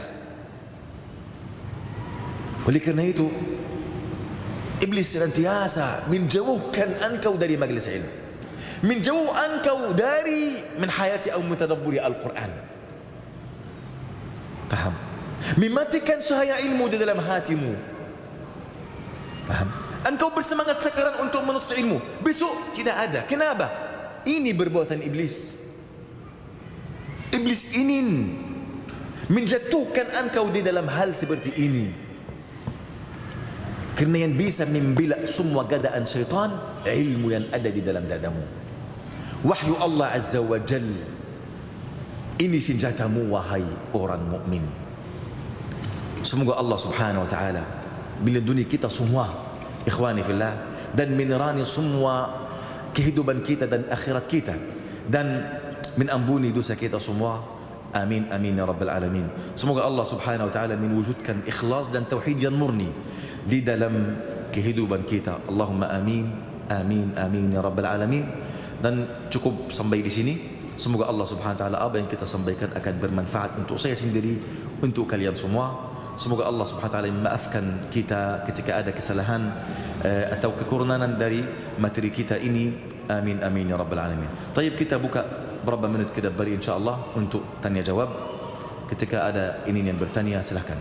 A: Oleh kerana itu iblis senantiasa menjauhkan engkau dari majlis ilmu, menjauh engkau dari menhayati atau mentadabburi Al-Quran. Paham? Mematikan cahaya ilmu di dalam hatimu. Paham? Engkau bersemangat sekarang untuk menuntut ilmu, besok tidak ada. Kenapa? Ini perbuatan iblis. Iblis ingin menjatuhkan engkau di dalam hal seperti ini. Kerana yang bisa membela semua godaan syaitan, ilmu yang ada di dalam dadamu. Wahyu Allah Azza wa Jal. Ini senjatamu wahai orang mukmin. Semoga Allah Subhanahu wa taala melindungi kita semua, ikhwani fillah, dan menerangi semua kehidupan kita dan akhirat kita, dan menampuni dosa kita semua. Amin amin ya rabbal alamin. Semoga Allah Subhanahu wa taala mewujudkan ikhlas dan tauhid yang murni di dalam kehidupan kita. Allahumma amin amin amin ya rabbal alamin. Dan cukup sampai di sini. Semoga Allah Subhanahu wa taala apa yang kita sampaikan akan bermanfaat untuk saya sendiri, untuk kalian semua. Semoga Allah Subhanahu wa taala memaafkan kita ketika ada kesalahan atau kekurangan dari materi kita ini. Amin amin ya rabbal alamin. Taib, kita buka berapa minit kita beri insyaallah untuk tanya jawab. Ketika ada ini yang bertanya, silahkan.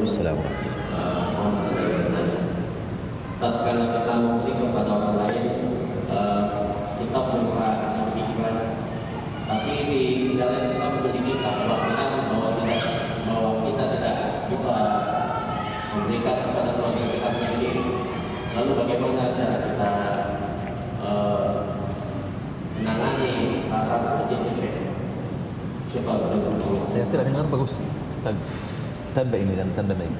A: Assalamualaikum.
B: Tatkala kita memberi kepada orang lain, kita berusaha lebih ikhlas. Tapi di sisi lain kita memiliki kekhawatiran bahwa kita tidak bisa memberikan kepada keluarga kita sendiri. Lalu bagaimana cara kita menangani perasaan seperti itu, Syekh?
A: Saya tidak dengar bagus. Tanpa ini dan tanpa mic.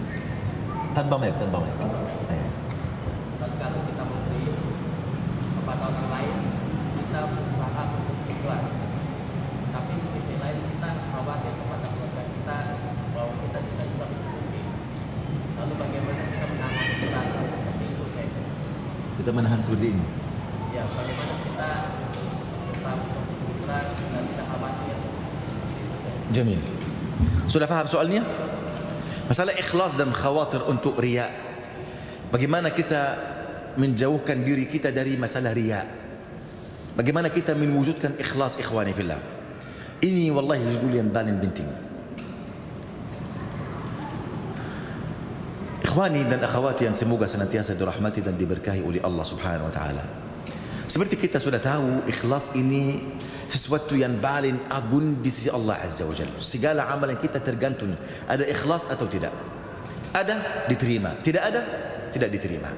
A: Tanpa mic.
B: Tatkala kita memberi kepada orang lain, kita berusaha untuk ikhlas. Tapi di sisi lain kita khawatir kepada keluarga kita bahwa kita tidak bisa mencukupi. Lalu bagaimana kita menangani perasaan seperti itu, Syekh?
A: Kita menahan seperti ini.
B: Ya, bagaimana kita berusaha untuk ikhlas dan tidak khawatir.
A: Jamil. Sudah faham soalnya? Masalah ikhlas dan khawatir untuk riya. Bagaimana kita menjauhkan diri kita dari masalah riya? Bagaimana kita mewujudkan ikhlas, ikhwani fillah? Ini wallahi judul yang paling penting. Ikhwani dan akhwati yang semoga senantiasa dirahmati dan diberkahi oleh Allah Subhanahu wa taala. Seperti kita sudah tahu, ikhlas ini sesuatu yang paling agung di sisi Allah Azza wa Jalla. Segala amalan kita tergantung ada ikhlas atau tidak. Ada, diterima. Tidak ada, tidak diterima.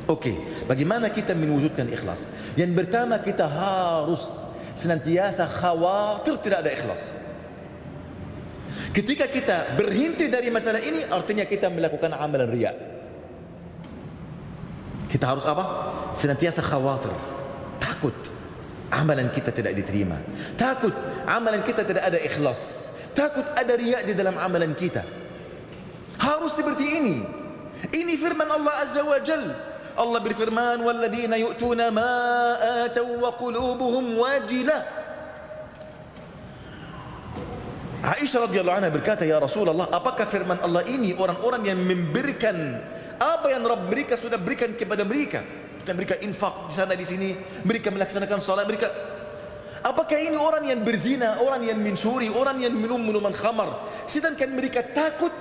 A: Okey, bagaimana kita mewujudkan ikhlas? Yang pertama, kita harus senantiasa khawatir tidak ada ikhlas. Ketika kita berhenti dari masalah ini, artinya kita melakukan amalan riya. Kita harus apa? Senantiasa khawatir, takut amalan kita tidak diterima, takut amalan kita tidak ada ikhlas, takut ada riya di dalam amalan kita. Harus seperti ini. Ini firman Allah Azza wa Jal. Allah berfirman, walladzina yu'tuna ma ataw wa qulubuhum wajilah. Aisyah radhiyallahu anha berkata, ya Rasulullah, apakah firman Allah ini orang-orang yang memberikan apa yang Rabb mereka sudah berikan kepada mereka? Bukan mereka infak di sana di sini, mereka melaksanakan salat, mereka. Apakah ini orang yang berzina, orang yang mencuri, orang yang minum minuman khamar, sedangkan mereka takut?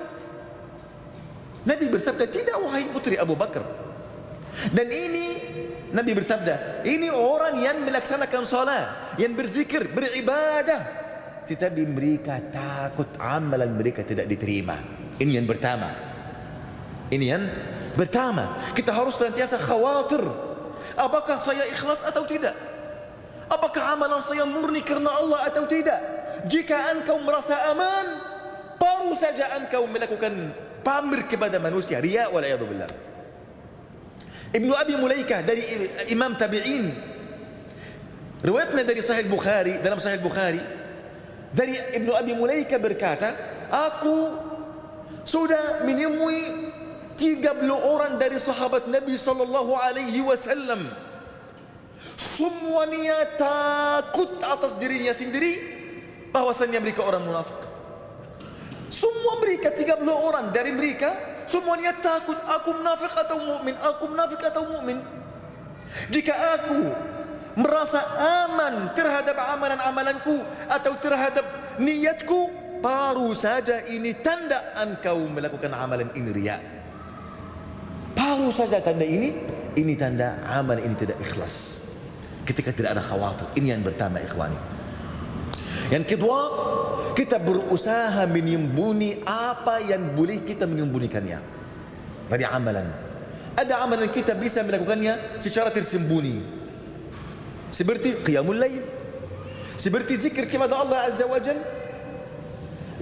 A: Nabi bersabda, tidak wahai putri Abu Bakar. Dan ini Nabi bersabda, ini orang yang melaksanakan salat, yang berzikir, beribadah, tetapi mereka takut amalan mereka tidak diterima. Ini yang pertama. Ini yang pertama, kita harus senantiasa khawatir. Apakah saya ikhlas atau tidak? Apakah amalan saya murni karena Allah atau tidak? Jika engkau merasa aman, baru saja engkau melakukan pamer kepada manusia, riya wal a'yadu billah. Ibnu Abi Mulaikah dari Imam Tabi'in, riwayatnya dari Sahih Bukhari, dalam Sahih Bukhari, dari Ibnu Abi Mulaikah berkata, aku sudah menemui 30 orang dari sahabat Nabi sallallahu alaihi wasallam. Semuanya takut atas dirinya sendiri bahwasanya mereka orang munafik. Semua mereka 30 orang dari mereka semuanya takut, aku munafik atau mukmin, aku munafik atau mukmin. Jika aku merasa aman terhadap amalan-amalanku atau terhadap niatku, baru saja ini tanda engkau melakukan amalan ini riya. Baru saja tanda ini tanda amalan ini tidak ikhlas. Ketika tidak ada khawatir, ini yang pertama ikhwani. Yang kedua, kita berusaha menyembunyi apa yang boleh kita menyembunyikannya dari amalan. Ada amalan kita bisa melakukannya secara tersembunyi, seperti qiyamul lail, seperti zikir kepada Allah Azza wa Jalla,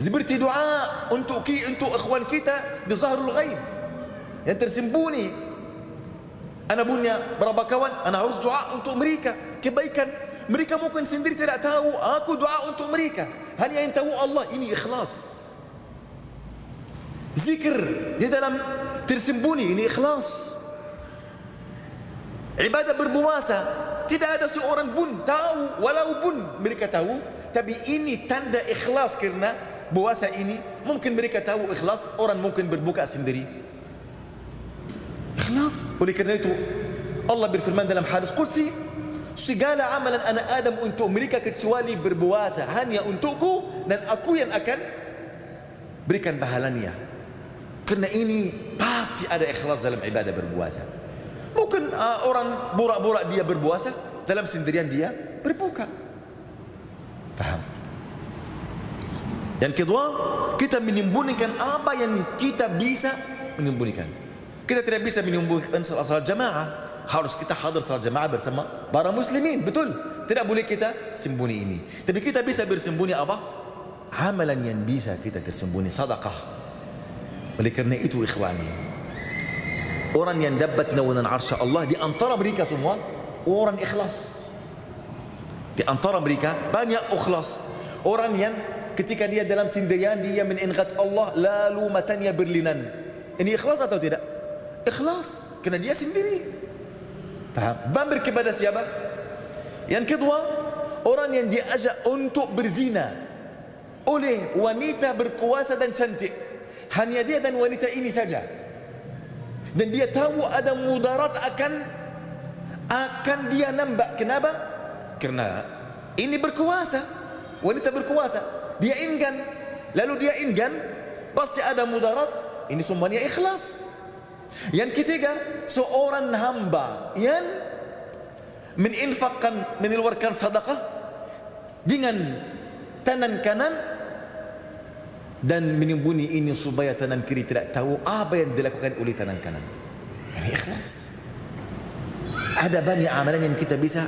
A: seperti doa untuk ikhwan kita di zahrul ghaib yang tersembunyi. Ana punya berapa kawan, ana harus doa untuk mereka kebaikan. Mereka mungkin sendiri tidak tahu, aku doa untuk mereka. Hanya yang tahu Allah. Ini ikhlas. Zikir di dalam tersembunyi, ini ikhlas. Ibadah berpuasa, tidak ada seorang pun tahu, walaupun mereka tahu, tapi ini tanda ikhlas. Karena puasa ini mungkin mereka tahu ikhlas, orang mungkin berbuka sendiri ikhlas. Oleh kerana itu Allah berfirman dalam hadis qudsi, segala amalan anak Adam untuk mereka kecuali berpuasa hanya untukku, dan aku yang akan berikan pahalanya. Kerana ini pasti ada ikhlas dalam ibadah berpuasa. Mungkin orang borak-borak dia berpuasa, dalam sendirian dia berbuka. Faham? Yang kedua, kita menyembunyikan apa yang kita bisa menyembunyikan. Kita tidak bisa menyembunyikan salat jamaah. Harus kita hadir salat jamaah bersama para muslimin, betul? Tidak boleh kita sembunyi ini. Tapi kita bisa bersembunyi apa? Amalan yang bisa kita tersembunyi, sedekah. Oleh kerana itu ikhwani, orang yang dapat naungan arsy Allah di antara mereka semua orang ikhlas. Di antara mereka banyak ikhlas. Orang yang ketika dia dalam sendirian dia mengingat Allah, lalu matanya berlinan. Ini ikhlas atau tidak? Ikhlas, kerana dia sendiri. Faham? Bambir kepada siapa? Yang kedua, orang yang diajak untuk berzina oleh wanita berkuasa dan cantik. Hanya dia dan wanita ini saja. Dan dia tahu ada mudarat akan dia nampak. Kenapa? Kerana ini berkuasa, wanita berkuasa. Dia ingin, lalu dia ingin, pasti ada mudarat. Ini semuanya ikhlas. Yang ketiga, seorang hamba yang mengeluarkan sedekah dengan tangan kanan dan menyembunyi ini supaya tangan kiri tidak tahu apa yang dilakukan oleh tangan kanan. Ini ikhlas. Ada banyak amalan yang kita bisa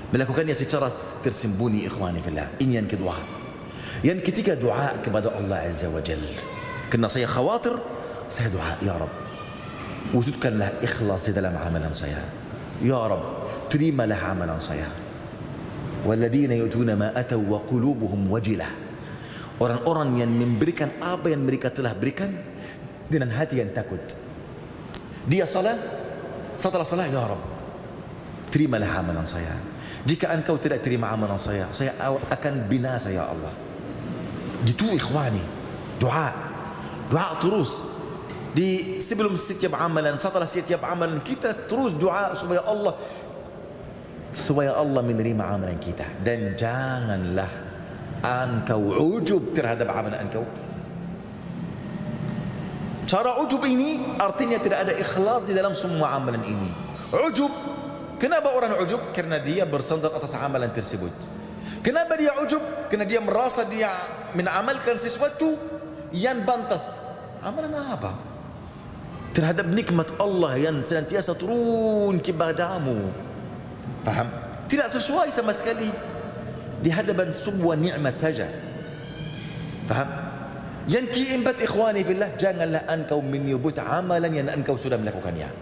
A: melakukannya secara tersembunyi ikhwani fillah. Ini yang kedua. Yang ketiga, doa kepada Allah Azza wa Jalla. Kerana saya khawatir, saya doa, ya Rabb, wujudkanlah ikhlas di dalam amalan saya. Ya Rabb, terimalah amalan saya. Walladzina yu'tuna ma ataw wa qulubuhum wajilah. Orang-orang yang memberikan apa yang mereka telah berikan dengan hati yang takut. Dia salat, setelah salat, ya Rabb, terimalah amalan saya. Jika engkau tidak terima amalan saya akan binasa ya Allah. Gitu ikhwani, doa terus. Di sebelum setiap amalan, setelah setiap amalan kita terus doa supaya Allah menerima amalan kita. Dan janganlah engkau ujub terhadap amalan engkau. Cara ujub ini artinya tidak ada ikhlas di dalam semua amalan ini. Ujub, kenapa orang ujub? Karena dia bersandar atas amalan tersebut. Kenapa dia ujub? Karena dia merasa dia menamalkan sesuatu yang pantas. Amalan apa? Terhadap nikmat Allah yang senantiasa turun kepadamu. Faham? Tidak sesuai sama sekali di hadapan sebuah nikmat saja. Faham? Yang keempat ikhwani fillah, janganlah engkau menyebut amalan yang engkau sudah melakukannya.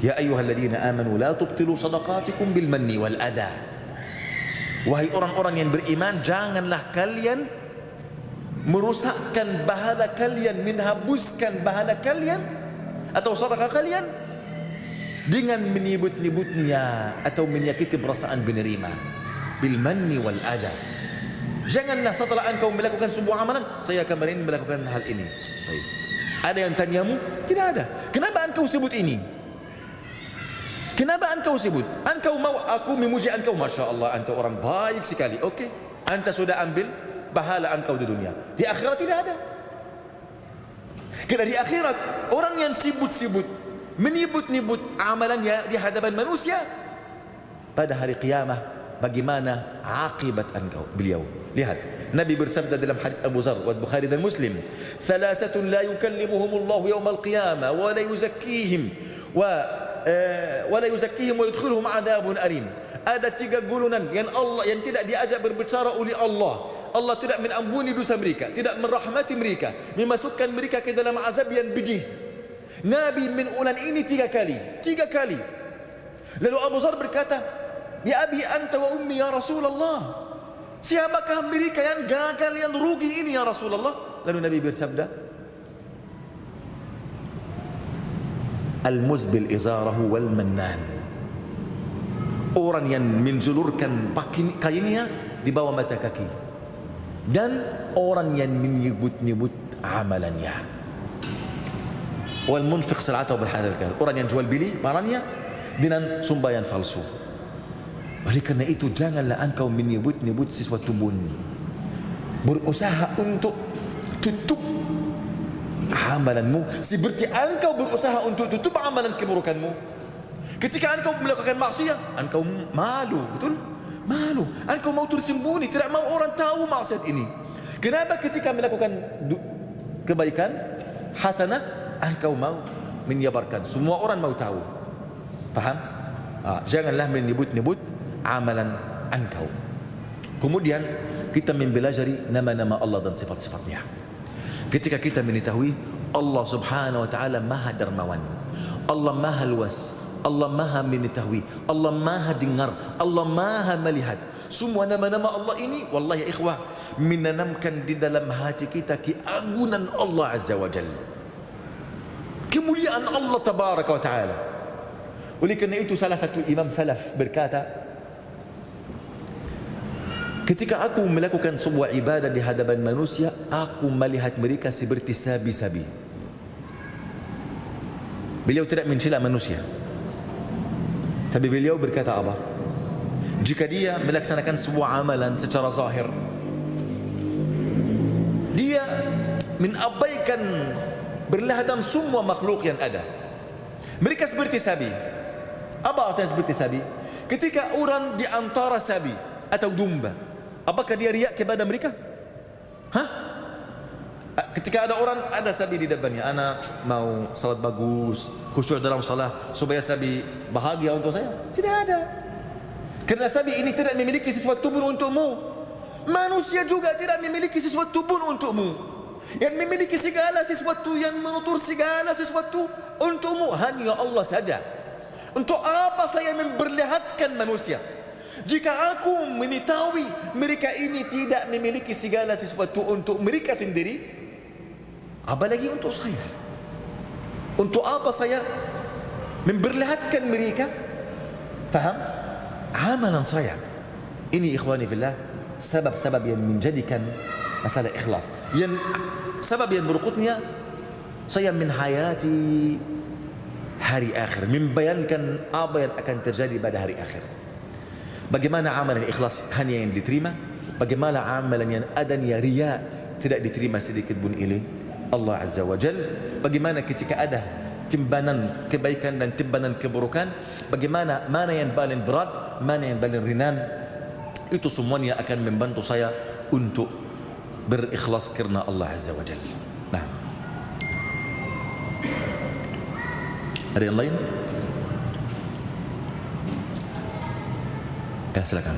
A: Ya ayyuhalladzina amanu la tubtilu sadaqatikum bil manni wal adha. Wahai orang-orang yang beriman, janganlah kalian merusakkan pahala kalian, menghapuskan pahala kalian atau sedekah kalian dengan menyebut-nyebutnya atau menyakiti perasaan penerima. Bil manni wal adha. Janganlah setelah engkau melakukan sebuah amalan, saya kemarin melakukan hal ini. Baik. Ada yang tanyamu? Tidak ada. Kenapa engkau sebut ini? Kenapa engkau sebut? Engkau mau aku memuji engkau, Masya Allah, engkau orang baik sekali. Okey, anda sudah ambil pahala engkau di dunia. Di akhirat tidak ada. Karena di akhirat orang yang sibut-sibut, menyebut-nyebut amalannya di hadapan manusia, pada hari qiyamah bagaimana akibat engkau? Beliau lihat, Nabi bersabda dalam hadis Abu Dzar wa Bukhari dan Muslim, "Thalathatun la yukallimuhumullahu yawmal qiyamah wa la yuzakkihim wa yudkhiluhum adzabun alim." Ada 3 golongan yang tidak diajak berbicara oleh Allah. Allah tidak mengampuni dosa mereka, tidak merahmati mereka, memasukkan mereka ke dalam azab yang pedih. Nabi mengulang ini 3 kali. Lalu Abu Dzar berkata, "Ya abi anta wa ummi ya Rasulullah, siapakah mereka yang gagal, yang rugi ini ya Rasulullah?" Lalu Nabi bersabda, "Al-muzbil izarahu wal mannan." Orang yang menjulurkan kainnya di bawah mata kaki, dan orang yang menyebut-nyebut amalannya. Wal munfiq sal'atahu bil hadal kadhib. Orang yang jual beli barangnya dengan sumbayan palsu. Oleh kerana itu janganlah engkau menyebut-nyebut sesuatu pun. Berusaha untuk tutup amalanmu seperti engkau berusaha untuk tutup amalan keburukanmu. Ketika engkau melakukan maksiat, engkau malu, betul? Malu. Engkau mau tersembunyi, tidak mau orang tahu maksiat ini. Kenapa ketika melakukan kebaikan, hasanah, engkau mau menyebarkan, semua orang mau tahu. Faham? Janganlah menyebut-nyebut amalan engkau. Kemudian kita mempelajari nama-nama Allah dan sifat-sifatnya. Ketika kita mengetahui Allah Subhanahu wa taala Maha Dermawan, Allah Maha Luas, Allah Maha mengetahui, Allah Maha dengar, Allah Maha melihat. Semua nama-nama Allah ini, wallahi ikhwah, menanamkan di dalam hati kita keagungan Allah Azza wa Jalla, kemuliaan Allah Tabaraka wa Ta'ala. Oleh kerana itu salah satu imam salaf berkata, ketika aku melakukan sebuah ibadah di hadapan manusia, aku melihat mereka seperti sabi-sabi. Beliau tidak mencela manusia, tapi beliau berkata apa? Jika dia melaksanakan sebuah amalan secara zahir, dia mengabaikan berlihatan semua makhluk yang ada. Mereka seperti sabi. Apa artinya seperti sabi? Ketika orang di antara sabi atau domba, apakah dia riak kepada mereka? Ketika ada orang, ada sabi di depannya, anak mau salat bagus, khusyuk dalam salat supaya sabi bahagia untuk saya. Tidak ada. Kerana sabi ini tidak memiliki sesuatu pun untukmu. Manusia juga tidak memiliki sesuatu pun untukmu. Yang memiliki segala sesuatu, yang menutur segala sesuatu untukmu hanya Allah saja. Untuk apa saya memperlihatkan manusia jika aku mengetahui mereka ini tidak memiliki segala sesuatu untuk mereka sendiri? Apalagi untuk saya. Untuk apa saya memperlihatkan mereka? Faham? Amalan saya ini, ikhwani fillah, sebab-sebab yang menjadikan masalah ikhlas. Yang sebab yang berikutnya, saya menhayati hari akhir, membayangkan apa yang akan terjadi pada hari akhir. Bagaimana amalan ikhlas hanya yang diterima, bagaimana amalan yang adanya riya tidak diterima sedikit pun oleh Allah Azza wa Jal. Bagaimana ketika ada timbanan kebaikan dan timbanan keburukan, bagaimana mana yang paling berat, mana yang paling ringan. Itu semuanya akan membantu saya untuk berikhlas karena Allah Azza wa Jal. Nah, ada yang lain? Ya, silakan.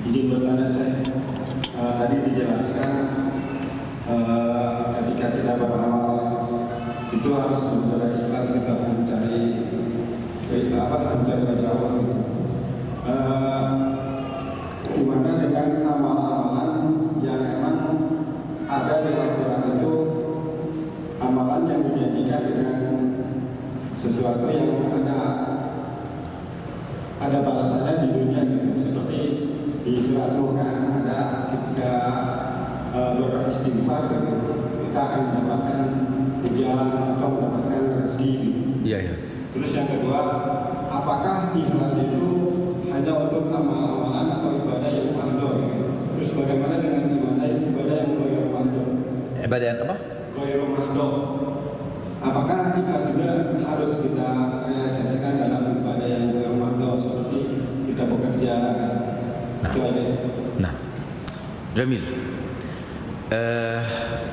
C: Izin bertanya saya, tadi dijelaskan ketika kita beramal itu harus benar-benar ikhlas, kita mencari mencari Allah gitu. Gimana dengan amalan-amalan yang emang ada di Al-Quran itu, amalan yang menjadikan dengan sesuatu yang ada ada balasannya di dunia gitu. Seperti di surat Nuh kan ada ketika beristighfar gitu, kita akan mendapatkan hujan atau mendapatkan rezeki gitu.
A: Iya, iya.
C: Terus yang kedua, apakah ikhlas itu hanya untuk amal-amalan atau ibadah yang mahdo gitu? Terus bagaimana dengan ibadah yang ghairu mahdo?
A: Ibadah yang apa?
C: Ghairu mahdo. Apakah ikhlas juga harus kita realisasikan dalam ibadah yang ghairu mahdo seperti kita bekerja? Itu aja.
A: Nah, jamil.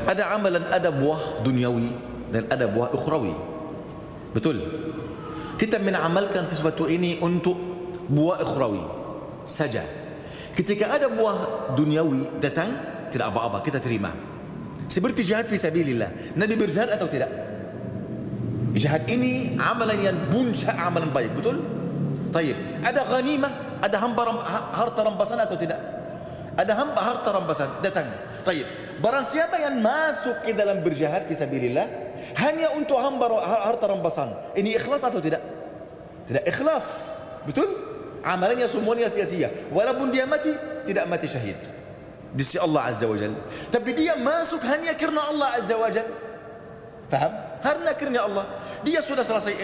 A: Ada amalan, ada buah duniawi dan ada buah ukhrawi. Betul. Kita menamalkan sesuatu ini untuk buah ukhrawi saja. Ketika ada buah duniawi datang, tidak apa-apa, kita terima. Seperti jihad fi sabilillah. Nabi berjihad atau tidak? Jihad ini amalan yang puncak amalan baik, betul? Tayyib. Ada ghanimah, ada harta rampasan atau tidak? Ada harta rampasan datang. Tayyib. Barang siapa yang masuk ke dalam berjihad fi sabilillah hanya untuk harta rampasan, ini ikhlas atau tidak? Tidak ikhlas. Betul? Amalannya semuanya sia-sia. Walaupun dia mati, tidak mati syahid di sisi Allah Azza wa Jalla. Tapi dia masuk hanya karena Allah Azza wa Jalla. Faham? Hanya karena Allah. Dia sudah selesai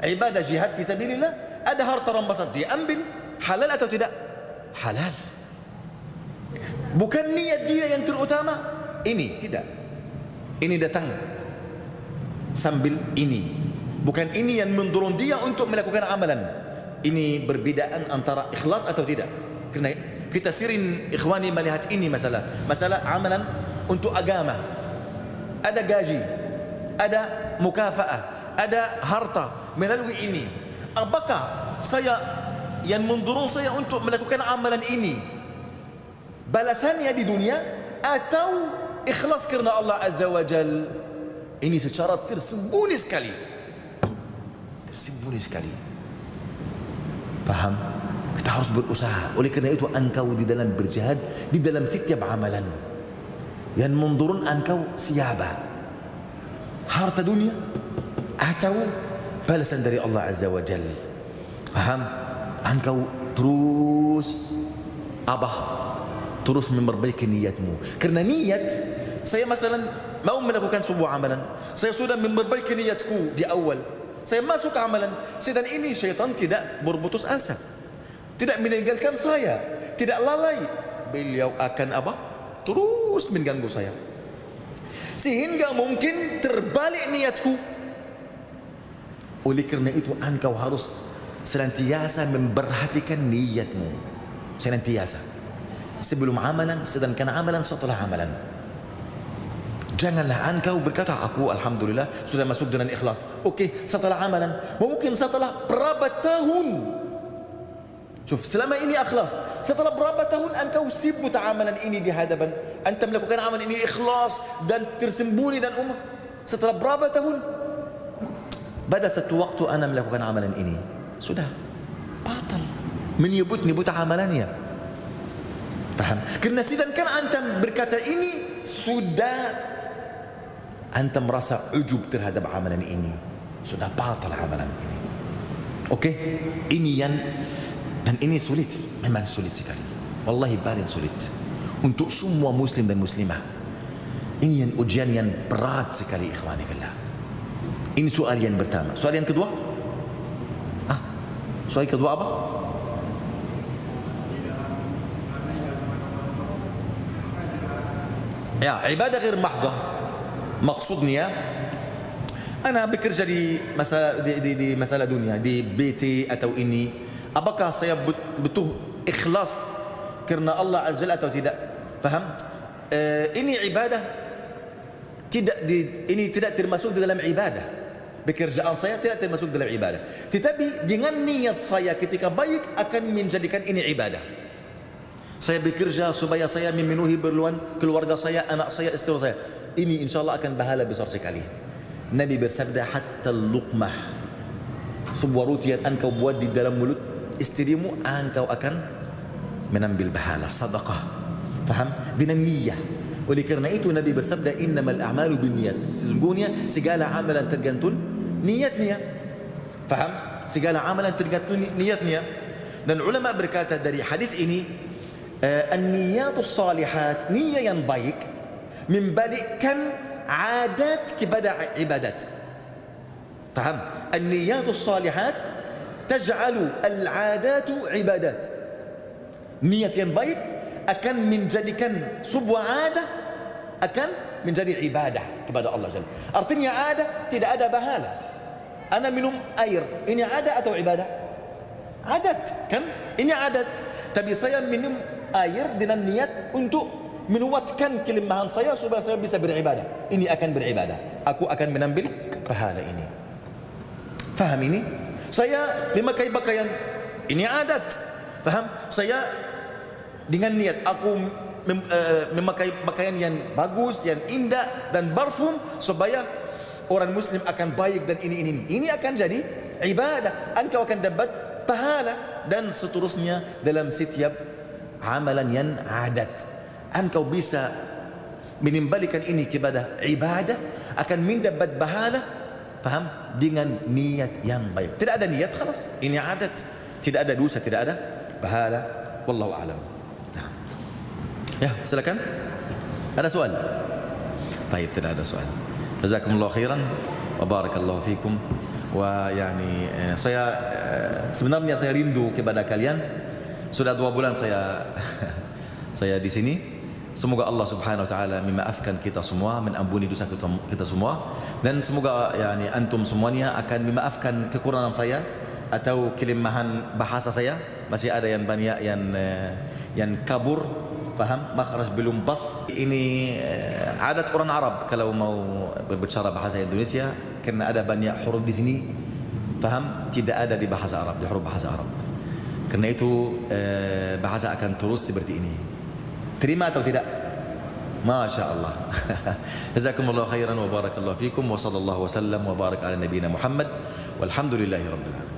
A: ibadah jihad fi sabilillah, ada harta rampasan, dia ambil. Halal atau tidak? Halal. Bukan niat dia yang terutama. Ini tidak. Ini datang sambil ini. Bukan ini yang mendorong dia untuk melakukan amalan. Ini perbedaan antara ikhlas atau tidak. Kerana kita sering ikhwani melihat ini masalah amalan untuk agama. Ada gaji, ada mukafaah, ada harta melalui ini. Apakah saya yang mendorong saya untuk melakukan amalan ini balasannya di dunia atau ikhlas kerana Allah Azza wa Jal? Ini secara tersembunyi sekali. Tersembunyi sekali. Faham? Kita harus berusaha. Oleh kerana itu engkau di dalam berjihad, di dalam setiap amalan yang mendorong engkau siapa? Harta dunia atau balasan dari Allah Azza wa Jal? Faham? Engkau terus terus memperbaiki niatmu. Kerana niat, saya masalah mau melakukan sebuah amalan, saya sudah memperbaiki niatku di awal, saya masuk ke amalan, sedang ini syaitan tidak berputus asa, tidak meninggalkan saya, tidak lalai. Beliau akan terus mengganggu saya, sehingga mungkin terbalik niatku. Oleh kerana itu engkau harus senantiasa memperhatikan niatmu, senantiasa sebelum amalan, sedangkan amalan setelah amalan. Janganlah engkau berkata, aku alhamdulillah sudah masuk dengan ikhlas. Okey, setelah amalan, mungkin setelah berapa tahun, selama ini ikhlas, setelah berapa tahun engkau sibuk amalan ini di hadapan, anda melakukan amalan ini ikhlas dan tersembunyi dan setelah berapa tahun, pada satu waktu anda melakukan amalan ini, sudah batal, menyebut amalannya. Faham? Kerana sedangkan antum berkata ini, sudah antum merasa ujub terhadap amalan ini, sudah batal amalan ini. Okey? Ini yang, dan ini sulit, memang sulit sekali. Wallahi paling sulit untuk semua muslim dan muslimah. Ini yang ujian yang berat sekali, ikhwani fillah. Ini soal yang pertama. Soal yang kedua? Soal kedua apa? Ya, ibadah ghair mahdah. Maksudnya ana bekerja di masalah dunia, di BT atau ini, apakah saya betul ikhlas kerana Allah Azza wa Jalla atau tidak? Faham? Ini ibadah ini tidak termasuk di dalam ibadah. Pekerjaan saya tidak termasuk dalam ibadah. Tetapi dengan niat saya ketika baik akan menjadikan ini ibadah. Saya bekerja supaya saya memenuhi keperluan keluarga saya, anak saya, istri saya. Ini insyaAllah akan pahala besar sekali. Nabi bersabda, hatta luqmah, sebuah roti yang engkau buat di dalam mulut istrimu, engkau akan menambil pahala sedekah. Faham? Dengan niat. Oleh kerana itu Nabi bersabda, innamal a'malu binniyat. Sesungguhnya segala amalan tergantung niatnya. Faham? Segala amalan tergantung niatnya. Dan ulama berkata dari hadis ini, an-niyatus salihat, niat yang baik membalikkan adat kepada ibadat. Faham? An-niyatus salihat taj'alu al-adatu ibadat. Niat yang baik akan menjadikan sebuah adah akan menjadi ibadah kepada Allah Jalla. Artinya adah tidak ada bahala. Ana minum air, ini adat atau ibadah? Adat kan? Ini adat. Tapi saya minum air dengan niat untuk menguatkan kelemahan saya supaya saya bisa beribadah. Ini akan beribadah. Aku akan menambil pahala ini. Faham ini? Saya memakai pakaian, ini adat. Faham? Saya dengan niat aku memakai pakaian yang bagus, yang indah dan parfum supaya orang muslim akan baik dan ini. Ini akan jadi ibadah. Engkau akan dapat pahala dan seterusnya dalam setiap amalan yang adat. Engkau bisa menimbalikan ini kepada ibadah, akan mendapat pahala, paham? Dengan niat yang baik. Tidak ada niat, khalas. Ini adat. Tidak ada dosa, tidak ada pahala. Wallahu a'lam. Nah. Ya, silakan. Ada soal? Baik, tidak ada soal. Jazakumullah khairan wa barakallahu fikum. Wa yani sebenarnya saya rindu kepada kalian. Sudah 2 bulan saya di sini. Semoga Allah Subhanahu wa taala memaafkan kita semua, mengampuni dosa kita semua, dan semoga yani antum semuanya akan memaafkan kekurangan saya atau kelemahan bahasa saya. Masih ada yang banyak yang kabur, paham? Makhraj belum pas. Ini adat orang Arab kalau mau berbicara bahasa Indonesia, karena ada banyak huruf di sini, paham? Tidak ada di bahasa Arab, di huruf bahasa Arab. Karena itu bahasa akan terus seperti ini. Terima atau tidak? Masya Allah. Jazakumullah khairan wa barakallahu fikum wa sallallahu wa sallam wa barak ala nabiyina Muhammad walhamdulillahi rabbil alamin.